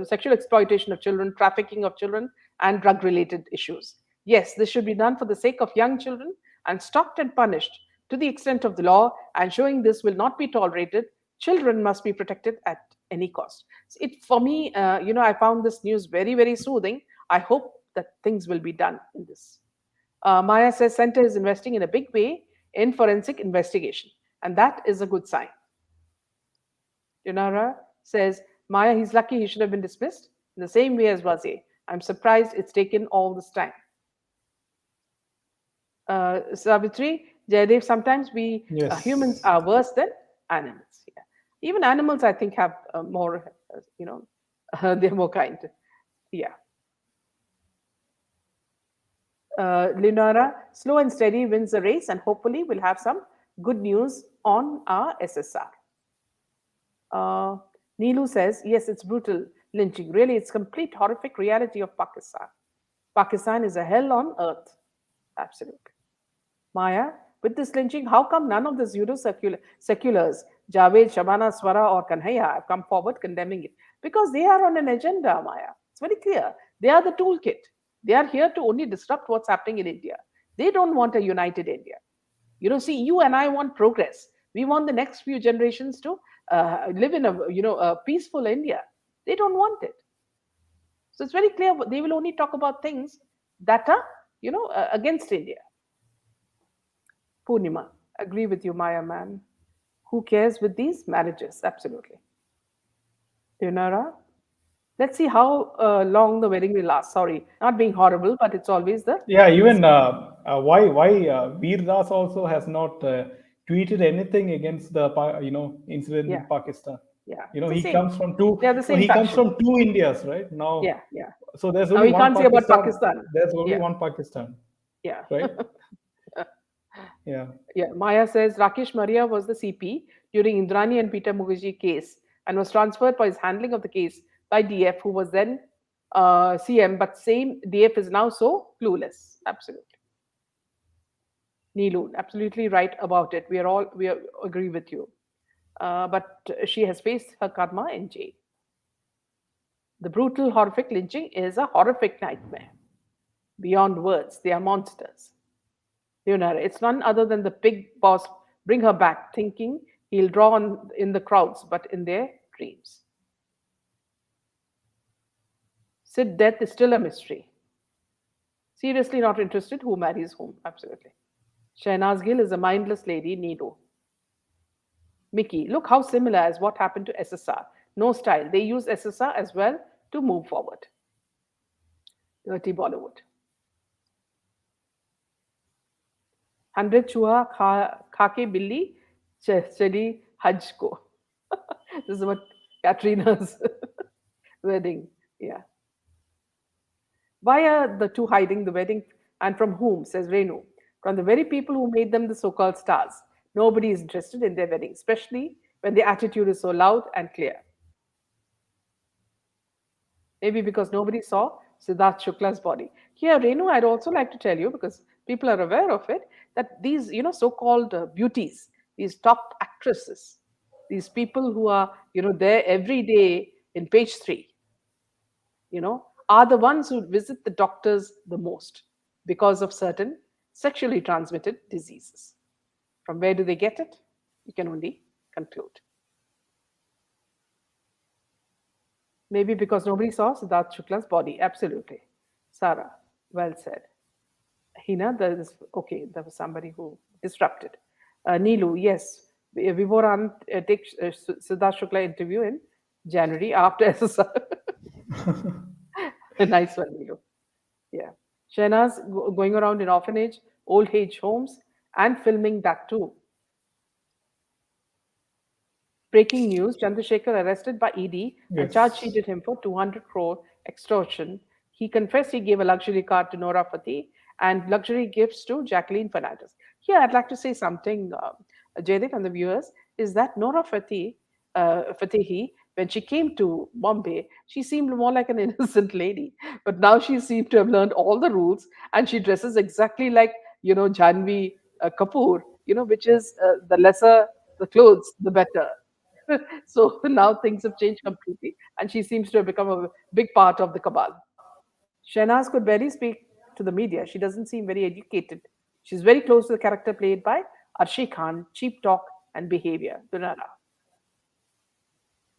sexual exploitation of children, trafficking of children, and drug related issues. Yes, this should be done for the sake of young children and stopped and punished to the extent of the law, and showing this will not be tolerated. Children must be protected at any cost. So for me, I found this news very, very soothing. I hope that things will be done in this. Maya says center is investing in a big way in forensic investigation, and that is a good sign. Yunara says Maya, he's lucky he should have been dismissed in the same way as Wazir. I'm surprised it's taken all this time. Savitri, Jaydev, sometimes we humans
Yes.
are worse than animals. Yeah. Even animals, I think, have more, they're more kind. Yeah. Leonora, slow and steady wins the race, and hopefully we'll have some good news on our SSR. Uh, Neelu says, yes, it's brutal lynching. Really, it's complete horrific reality of Pakistan. Pakistan is a hell on earth. Absolutely. Maya, with this lynching, how come none of the seculars, Javed, Shabana, Swara, or Kanhaya, have come forward condemning it? Because they are on an agenda, Maya. It's very clear. They are the toolkit. They are here to only disrupt what's happening in India. They don't want a united India. See, you and I want progress. We want the next few generations to live in a peaceful India. They don't want it. So it's very clear they will only talk about things that are, against India. Purnima, agree with you, Maya man. Who cares with these marriages? Absolutely. Leonora, let's see how long the wedding will last. Sorry, not being horrible, but it's always the
Yeah,
case.
even why Veer Das also has not tweeted anything against the incident in
Yeah,
Pakistan.
yeah,
You
it's
know,
the
he
same.
comes from two.
They are the
No,
same
he comes
faction.
from two Indias, right? Now,
Yeah, yeah.
so there's
Now
only
we
one
can't say about
Pakistan.
Pakistan.
There's only
Yeah,
one Pakistan,
yeah.
right? Yeah.
Yeah, Maya says Rakesh Maria was the CP during Indrani and Peter Mukherjee case and was transferred for his handling of the case by DF, who was then CM. But same DF is now so clueless. Absolutely, Neelu, absolutely right about it. We agree with you. But she has faced her karma in jail. The brutal, horrific lynching is a horrific nightmare beyond words. They are monsters. Leonardo. It's none other than the big boss. Bring her back, thinking he'll draw on in the crowds, but in their dreams. Sid death is still a mystery. Seriously not interested who marries whom. Absolutely. Shehnaz Gill is a mindless lady, Nido. Mickey, look how similar as what happened to SSR. No style. They use SSR as well to move forward. Dirty Bollywood. 100 चूहा खा के बिल्ली चली हज को. This is what Katrina's wedding. Yeah. Why are the two hiding the wedding and from whom? Says Renu. From the very people who made them the so called stars. Nobody is interested in their wedding, especially when the attitude is so loud and clear. Maybe because nobody saw Siddharth Shukla's body. Here, Renu, I'd also like to tell you, because people are aware of it, that these, so-called beauties, these top actresses, these people who are, there every day in page three, are the ones who visit the doctors the most because of certain sexually transmitted diseases. From where do they get it? You can only conclude. Maybe because nobody saw Siddharth Shukla's body. Absolutely. Sarah, well said. Hina, okay, there was somebody who disrupted. Neelu, yes, we were on take Siddharth Shukla interview in January after SSR. A nice one, Neelu. Yeah. Shehnaz going around in orphanage, old age homes, and filming that too. Breaking news, Chandrasekhar arrested by ED and charge
Yes.
sheeted him for 200 crore extortion. He confessed he gave a luxury car to Nora Fateh and luxury gifts to Jacqueline Fernandez. Here, I'd like to say something, Jaideep and the viewers, is that Nora Fatehi, when she came to Bombay, she seemed more like an innocent lady. But now she seemed to have learned all the rules and she dresses exactly like, Janvi Kapoor, which is the lesser the clothes, the better. So now things have changed completely, and she seems to have become a big part of the cabal. Shehnaz could barely speak to the media. She doesn't seem very educated. She's very close to the character played by Arshi Khan, cheap talk and behavior.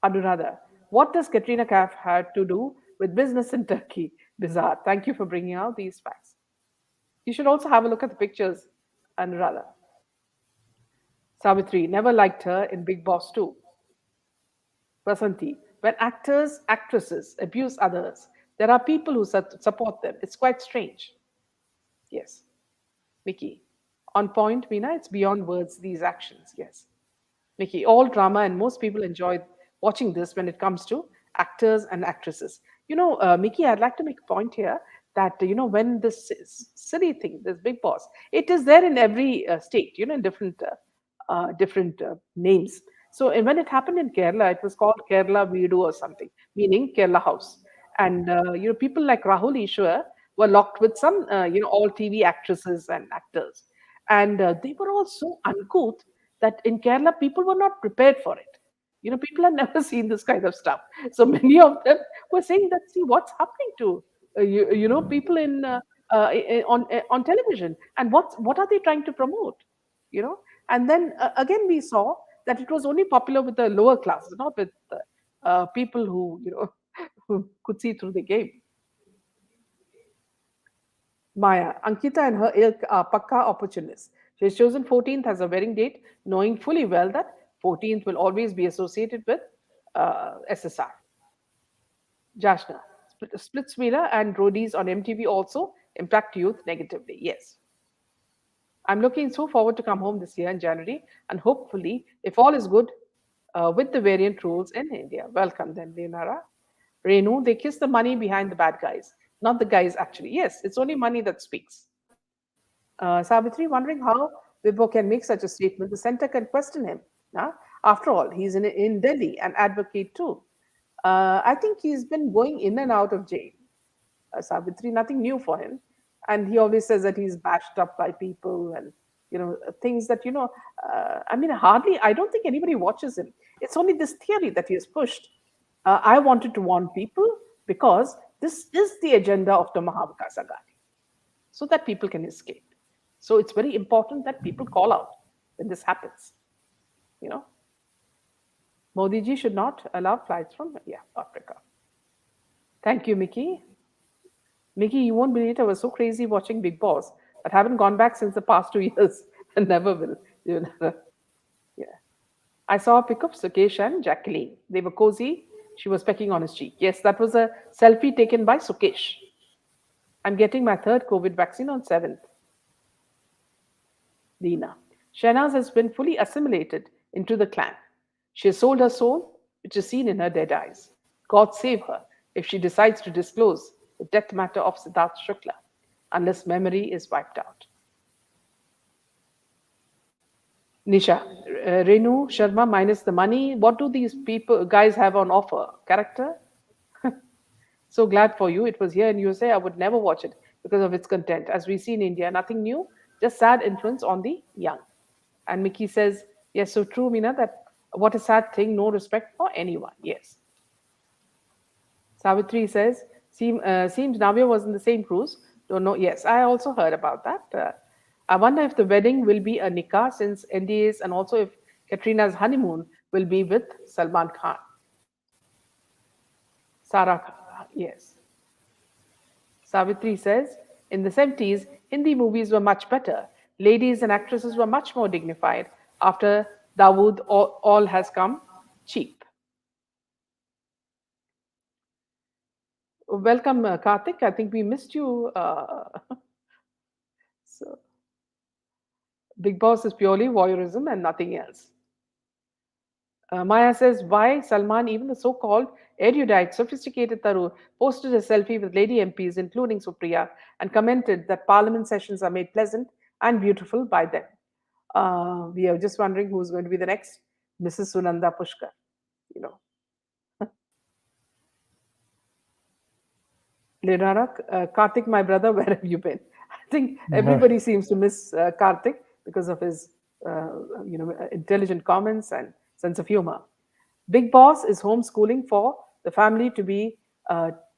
Anuradha. What does Katrina Kaif have to do with business in Turkey? Bizarre. Thank you for bringing out these facts. You should also have a look at the pictures, Anuradha. Savitri never liked her in Big Boss 2. Vasanti, when actors, actresses abuse others, there are people who support them. It's quite strange. Yes. Mickey, on point, Meena, it's beyond words, these actions. Yes. Mickey, all drama, and most people enjoy watching this when it comes to actors and actresses. Mickey, I'd like to make a point here that when this silly thing, this Big Boss, it is there in every state, in different names. So and when it happened in Kerala, it was called Kerala Veedu or something, meaning Kerala House. And people like Rahul Ishwar were locked with some all TV actresses and actors, and they were all so uncouth that in Kerala people were not prepared for it. People have never seen this kind of stuff. So many of them were saying that, see what's happening to people on television, and what are they trying to promote? you know and then again we saw that it was only popular with the lower classes, not with people who who could see through the game. Maya, Ankita and her ilk are pakka opportunists. She has chosen 14th as a wedding date, knowing fully well that 14th will always be associated with SSR. Jashna, Splitsvilla and roadies on MTV also impact youth negatively. Yes. I'm looking so forward to come home this year in January, and hopefully, if all is good with the variant rules in India. Welcome then, Leonara. Renu, they kiss the money behind the bad guys, not the guys actually. Yes, it's only money that speaks. Savitri, wondering how Vibho can make such a statement. The center can question him. Huh? After all, he's in Delhi, an advocate too. I think he's been going in and out of jail. Savitri, nothing new for him. And he always says that he's bashed up by people and, things that, I mean, hardly, I don't think anybody watches him. It's only this theory that he has pushed. I wanted to warn people because this is the agenda of the Mahavikas Aghadi, so that people can escape. So it's very important that people call out when this happens. You know, Modi ji should not allow flights from Africa. Thank you, Mickey. Mickey, you won't believe it. I was so crazy watching Big Boss, but haven't gone back since the past 2 years and never will. Yeah. I saw a pic of Sukesh and Jacqueline. They were cozy. She was pecking on his cheek. Yes, that was a selfie taken by Sukesh. I'm getting my third COVID vaccine on 7th. Dina. Shehnaz has been fully assimilated into the clan. She has sold her soul, which is seen in her dead eyes. God save her if she decides to disclose the death matter of Siddharth Shukla, unless memory is wiped out. Nisha, Renu Sharma minus the money. What do these people guys have on offer? Character? So glad for you. It was here in USA. I would never watch it because of its content. As we see in India, nothing new, just sad influence on the young. And Mickey says, yes, so true, Meena, that what a sad thing, no respect for anyone. Yes. Savitri says, seems Navya was in the same cruise. Don't know. Yes, I also heard about that. I wonder if the wedding will be a nikah since NDAs, and also if Katrina's honeymoon will be with Salman Khan. Sarah Khan, yes. Savitri says, in the 70s, Hindi movies were much better. Ladies and actresses were much more dignified. After Dawood, all has come cheap. Welcome, Karthik. I think we missed you. So, Big Boss is purely voyeurism and nothing else. Maya says, why Salman, even the so called erudite, sophisticated Tarur, posted a selfie with lady MPs, including Supriya, and commented that parliament sessions are made pleasant and beautiful by them. We are just wondering who's going to be the next Mrs. Sunanda Pushkar. You know. Leonara, Karthik, my brother, where have you been? I think everybody seems to miss Karthik because of his, intelligent comments and sense of humor. Big Boss is homeschooling for the family to be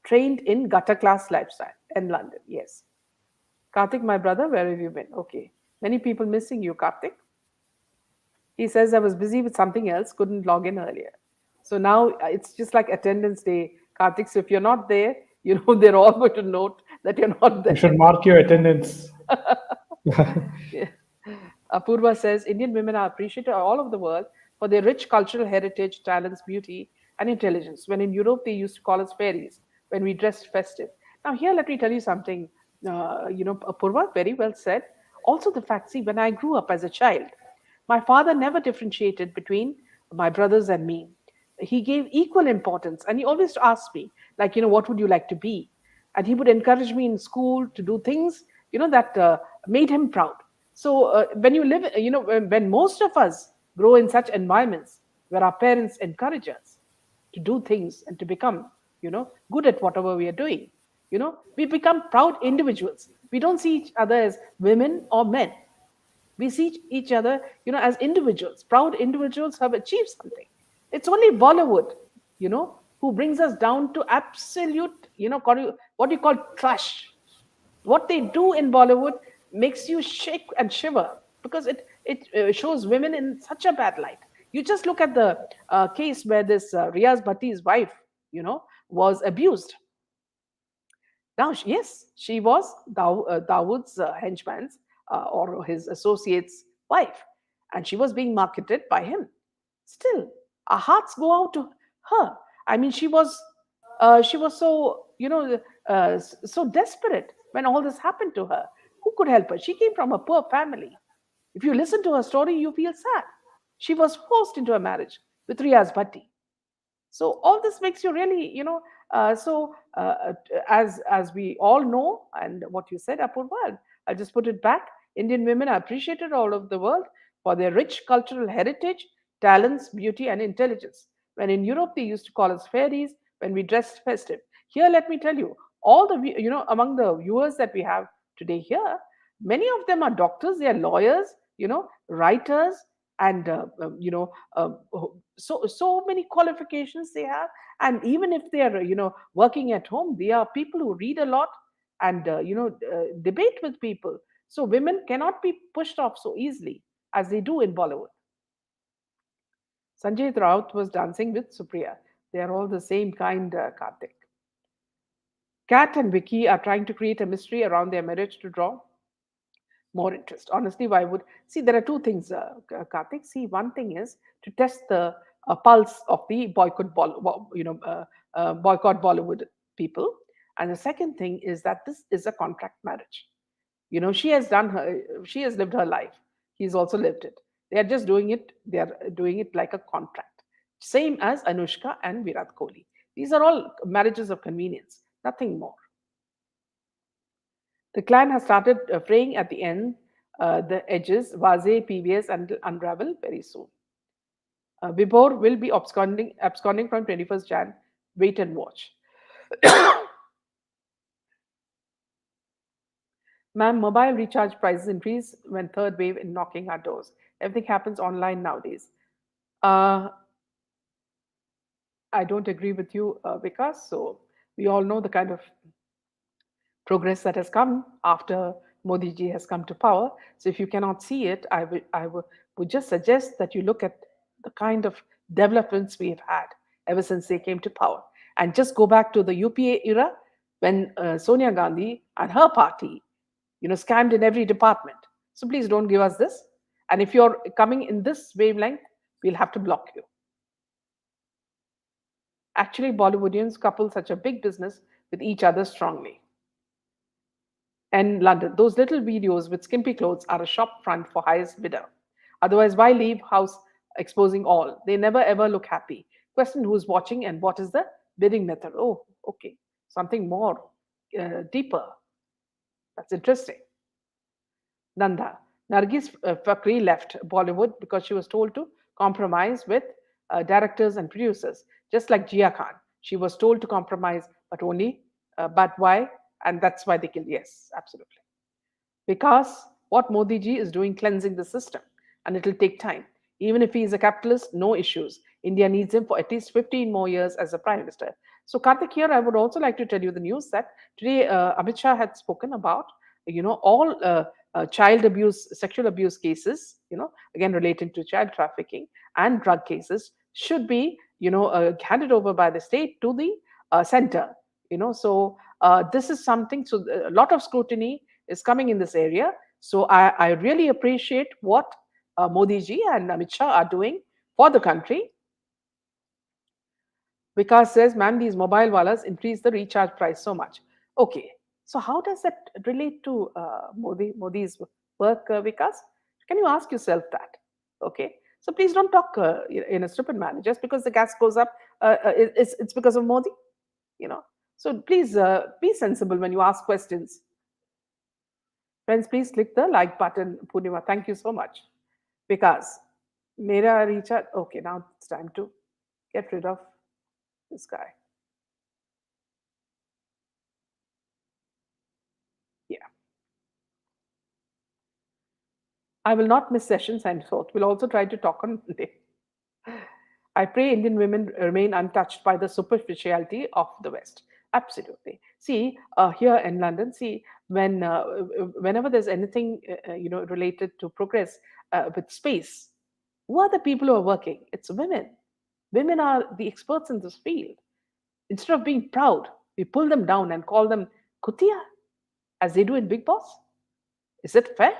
trained in gutter class lifestyle in London. Yes. Karthik, my brother, where have you been? Okay. Many people missing you, Karthik. He says, I was busy with something else, couldn't log in earlier. So now it's just like attendance day, Karthik. So if you're not there, they're all going to note that you're not
You
there.
should mark your attendance.
Yeah. Apurva says Indian women are appreciated all over the world for their rich cultural heritage, talents, beauty, and intelligence. When in Europe, they used to call us fairies when we dressed festive. Now, here, let me tell you something. Apurva, very well said. Also, the fact, see, when I grew up as a child, my father never differentiated between my brothers and me. He gave equal importance, and he always asked me, like, what would you like to be? and he would encourage me in school to do things, that made him proud. So when you live, when most of us grow in such environments where our parents encourage us to do things and to become, good at whatever we are doing, we become proud individuals. We don't see each other as women or men. We see each other, as individuals, proud individuals who have achieved something. It's only Bollywood, who brings us down to absolute, what you call trash. What they do in Bollywood makes you shake and shiver, because it shows women in such a bad light. You just look at the case where this Riaz Bhatti's wife, was abused. Now, yes, she was Dawood's henchman's or his associate's wife, and she was being marketed by him. Still, our hearts go out to her. I mean, she was so, so desperate when all this happened to her. Who could help her? She came from a poor family. If you listen to her story, you feel sad. She was forced into a marriage with Riaz Bhatti. So all this makes you really, so as we all know, and what you said, Apurva, I'll just put it back. Indian women are appreciated all over the world for their rich cultural heritage, talents, beauty, and intelligence. When in Europe they used to call us fairies when we dressed festive. Here, let me tell you, all the among the viewers that we have today here, many of them are doctors, they are lawyers, writers, and so many qualifications they have. And even if they are working at home, they are people who read a lot and debate with people. So women cannot be pushed off so easily as they do in Bollywood. Sanjay Raut was dancing with Supriya. They are all the same kind, Karthik. Kat and Vicky are trying to create a mystery around their marriage to draw more interest. Honestly, why would see? There are two things, Karthik. See, one thing is to test the pulse of the boycott Bollywood people, and the second thing is that this is a contract marriage. She has lived her life. He's also lived it. They are just doing it. They are doing it like a contract, same as Anushka and Virat Kohli. These are all marriages of convenience, nothing more. The clan has started fraying at the end, the edges. Vaze, PVS, and unravel very soon. Vibhor will be absconding from 21st Jan. Wait and watch. Ma'am, mobile recharge prices increase when third wave is knocking our doors. Everything happens online nowadays. Uh, I don't agree with you, Vikas. So we all know the kind of progress that has come after Modi ji has come to power. So if you cannot see it, I would just suggest that you look at the kind of developments we have had ever since they came to power. And just go back to the UPA era when Sonia Gandhi and her party, scammed in every department. So please don't give us this. And if you're coming in this wavelength, we'll have to block you. Actually, Bollywoodians couple such a big business with each other strongly. And London. Those little videos with skimpy clothes are a shop front for highest bidder. Otherwise, why leave house exposing all? They never ever look happy. Question who's watching and what is the bidding method? Oh, okay. Something more deeper. That's interesting. Nanda. Nargis Fakri left Bollywood because she was told to compromise with directors and producers, just like Jia Khan. She was told to compromise, but why? And that's why they killed. Yes, absolutely. Because what Modi ji is doing, cleansing the system, and it will take time. Even if he is a capitalist, no issues. India needs him for at least 15 more years as a prime minister. So, Karthik, here I would also like to tell you the news that today Amit Shah had spoken about, all child abuse, sexual abuse cases, again relating to child trafficking and drug cases, should be, handed over by the state to the center. So this is something. So a lot of scrutiny is coming in this area. So I really appreciate what Modi ji and Amit Shah are doing for the country. Vikas says, ma'am, these mobile wallas increase the recharge price so much. Okay, so how does that relate to Modi's work, Vikas? Can you ask yourself that? Okay, so please don't talk in a stupid manner. Just because the gas goes up, it's because of Modi. You know, So please be sensible when you ask questions. Friends, please click the like button. Purnima, thank you so much. Because Mera Recharge. Okay, now it's time to get rid of this guy. Yeah. I will not miss sessions and so we'll also try to talk on Monday. I pray Indian women remain untouched by the superficiality of the West. Absolutely. See, here in London, see, whenever there's anything related to progress with space, who are the people who are working? It's women. Women are the experts in this field. Instead of being proud, we pull them down and call them kutia, as they do in Big Boss. Is it fair?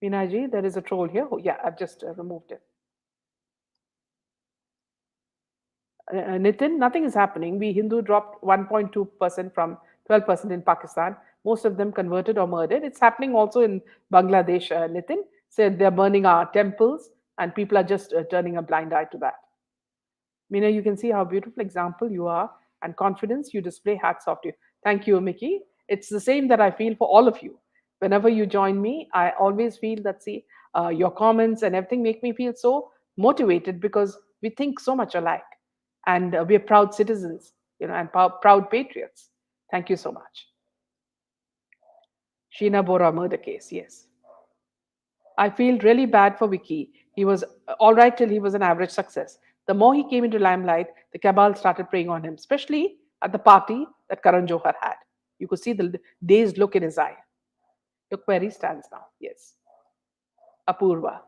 Minaji, there is a troll here. Oh, yeah, I've just removed it. Nitin, nothing is happening. We Hindu dropped 1.2% from 12% in Pakistan. Most of them converted or murdered. It's happening also in Bangladesh, Nitin. Said they're burning our temples and people are just turning a blind eye to that. Meena, you can see how beautiful example you are and confidence you display. Hats off to you. Thank you, Mickey. It's the same that I feel for all of you. Whenever you join me, I always feel that, see, your comments and everything make me feel so motivated because we think so much alike and we are proud citizens, and proud patriots. Thank you so much. Sheena Bora murder case, yes. I feel really bad for Vicky. He was all right till he was an average success. The more he came into limelight, the cabal started preying on him, especially at the party that Karan Johar had. You could see the dazed look in his eye. Look where he stands now. Yes. Apurva.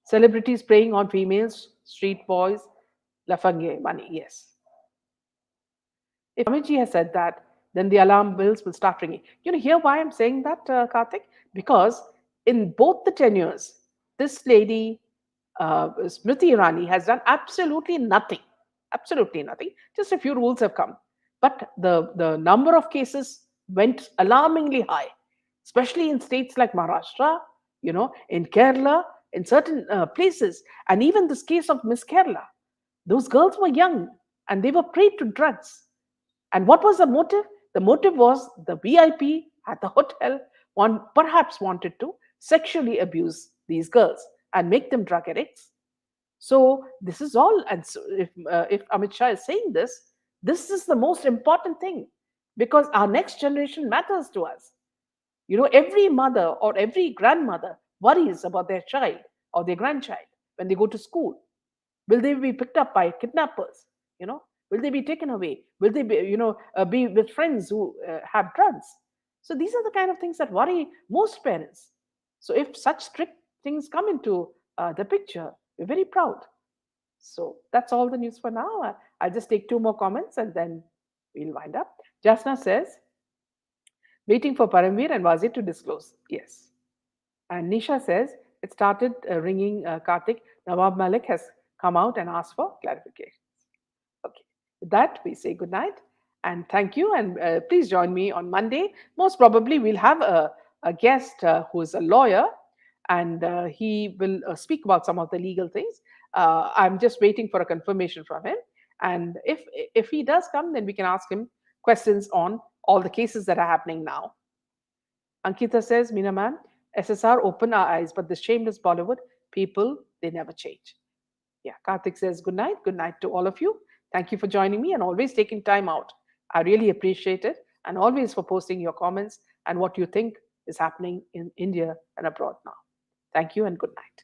Celebrities preying on females, street boys, lafange money. Yes. If Amitji has said that, then the alarm bells will start ringing. Hear why I'm saying that, Karthik? Because in both the tenures, this lady, Smriti Irani, has done absolutely nothing. Absolutely nothing. Just a few rules have come. But the number of cases went alarmingly high, especially in states like Maharashtra, in Kerala, in certain places. And even this case of Miss Kerala, those girls were young and they were prey to drugs. And what was the motive? The motive was the VIP at the hotel perhaps wanted to sexually abuse these girls and make them drug addicts. So this is all. And so if Amit Shah is saying this is the most important thing because our next generation matters to us. Every mother or every grandmother worries about their child or their grandchild when they go to school. Will they be picked up by kidnappers? Will they be taken away? Will they be with friends who have drugs? So these are the kind of things that worry most parents. So if such strict things come into the picture, we're very proud. So that's all the news for now. I'll just take two more comments and then we'll wind up. Jasna says, waiting for Paramveer and Wazir to disclose. Yes. And Nisha says, it started ringing Karthik. Nawab Malik has come out and asked for clarification. Okay. With that, we say good night and thank you. And please join me on Monday. Most probably, we'll have a guest who is a lawyer and he will speak about some of the legal things. I'm just waiting for a confirmation from him. And if he does come, then we can ask him questions on all the cases that are happening now. Ankita says, Meena ma'am, SSR opened our eyes, but the shameless Bollywood people, they never change. Yeah, Karthik says, good night. Good night to all of you. Thank you for joining me and always taking time out. I really appreciate it. And always for posting your comments and what you think is happening in India and abroad now. Thank you and good night.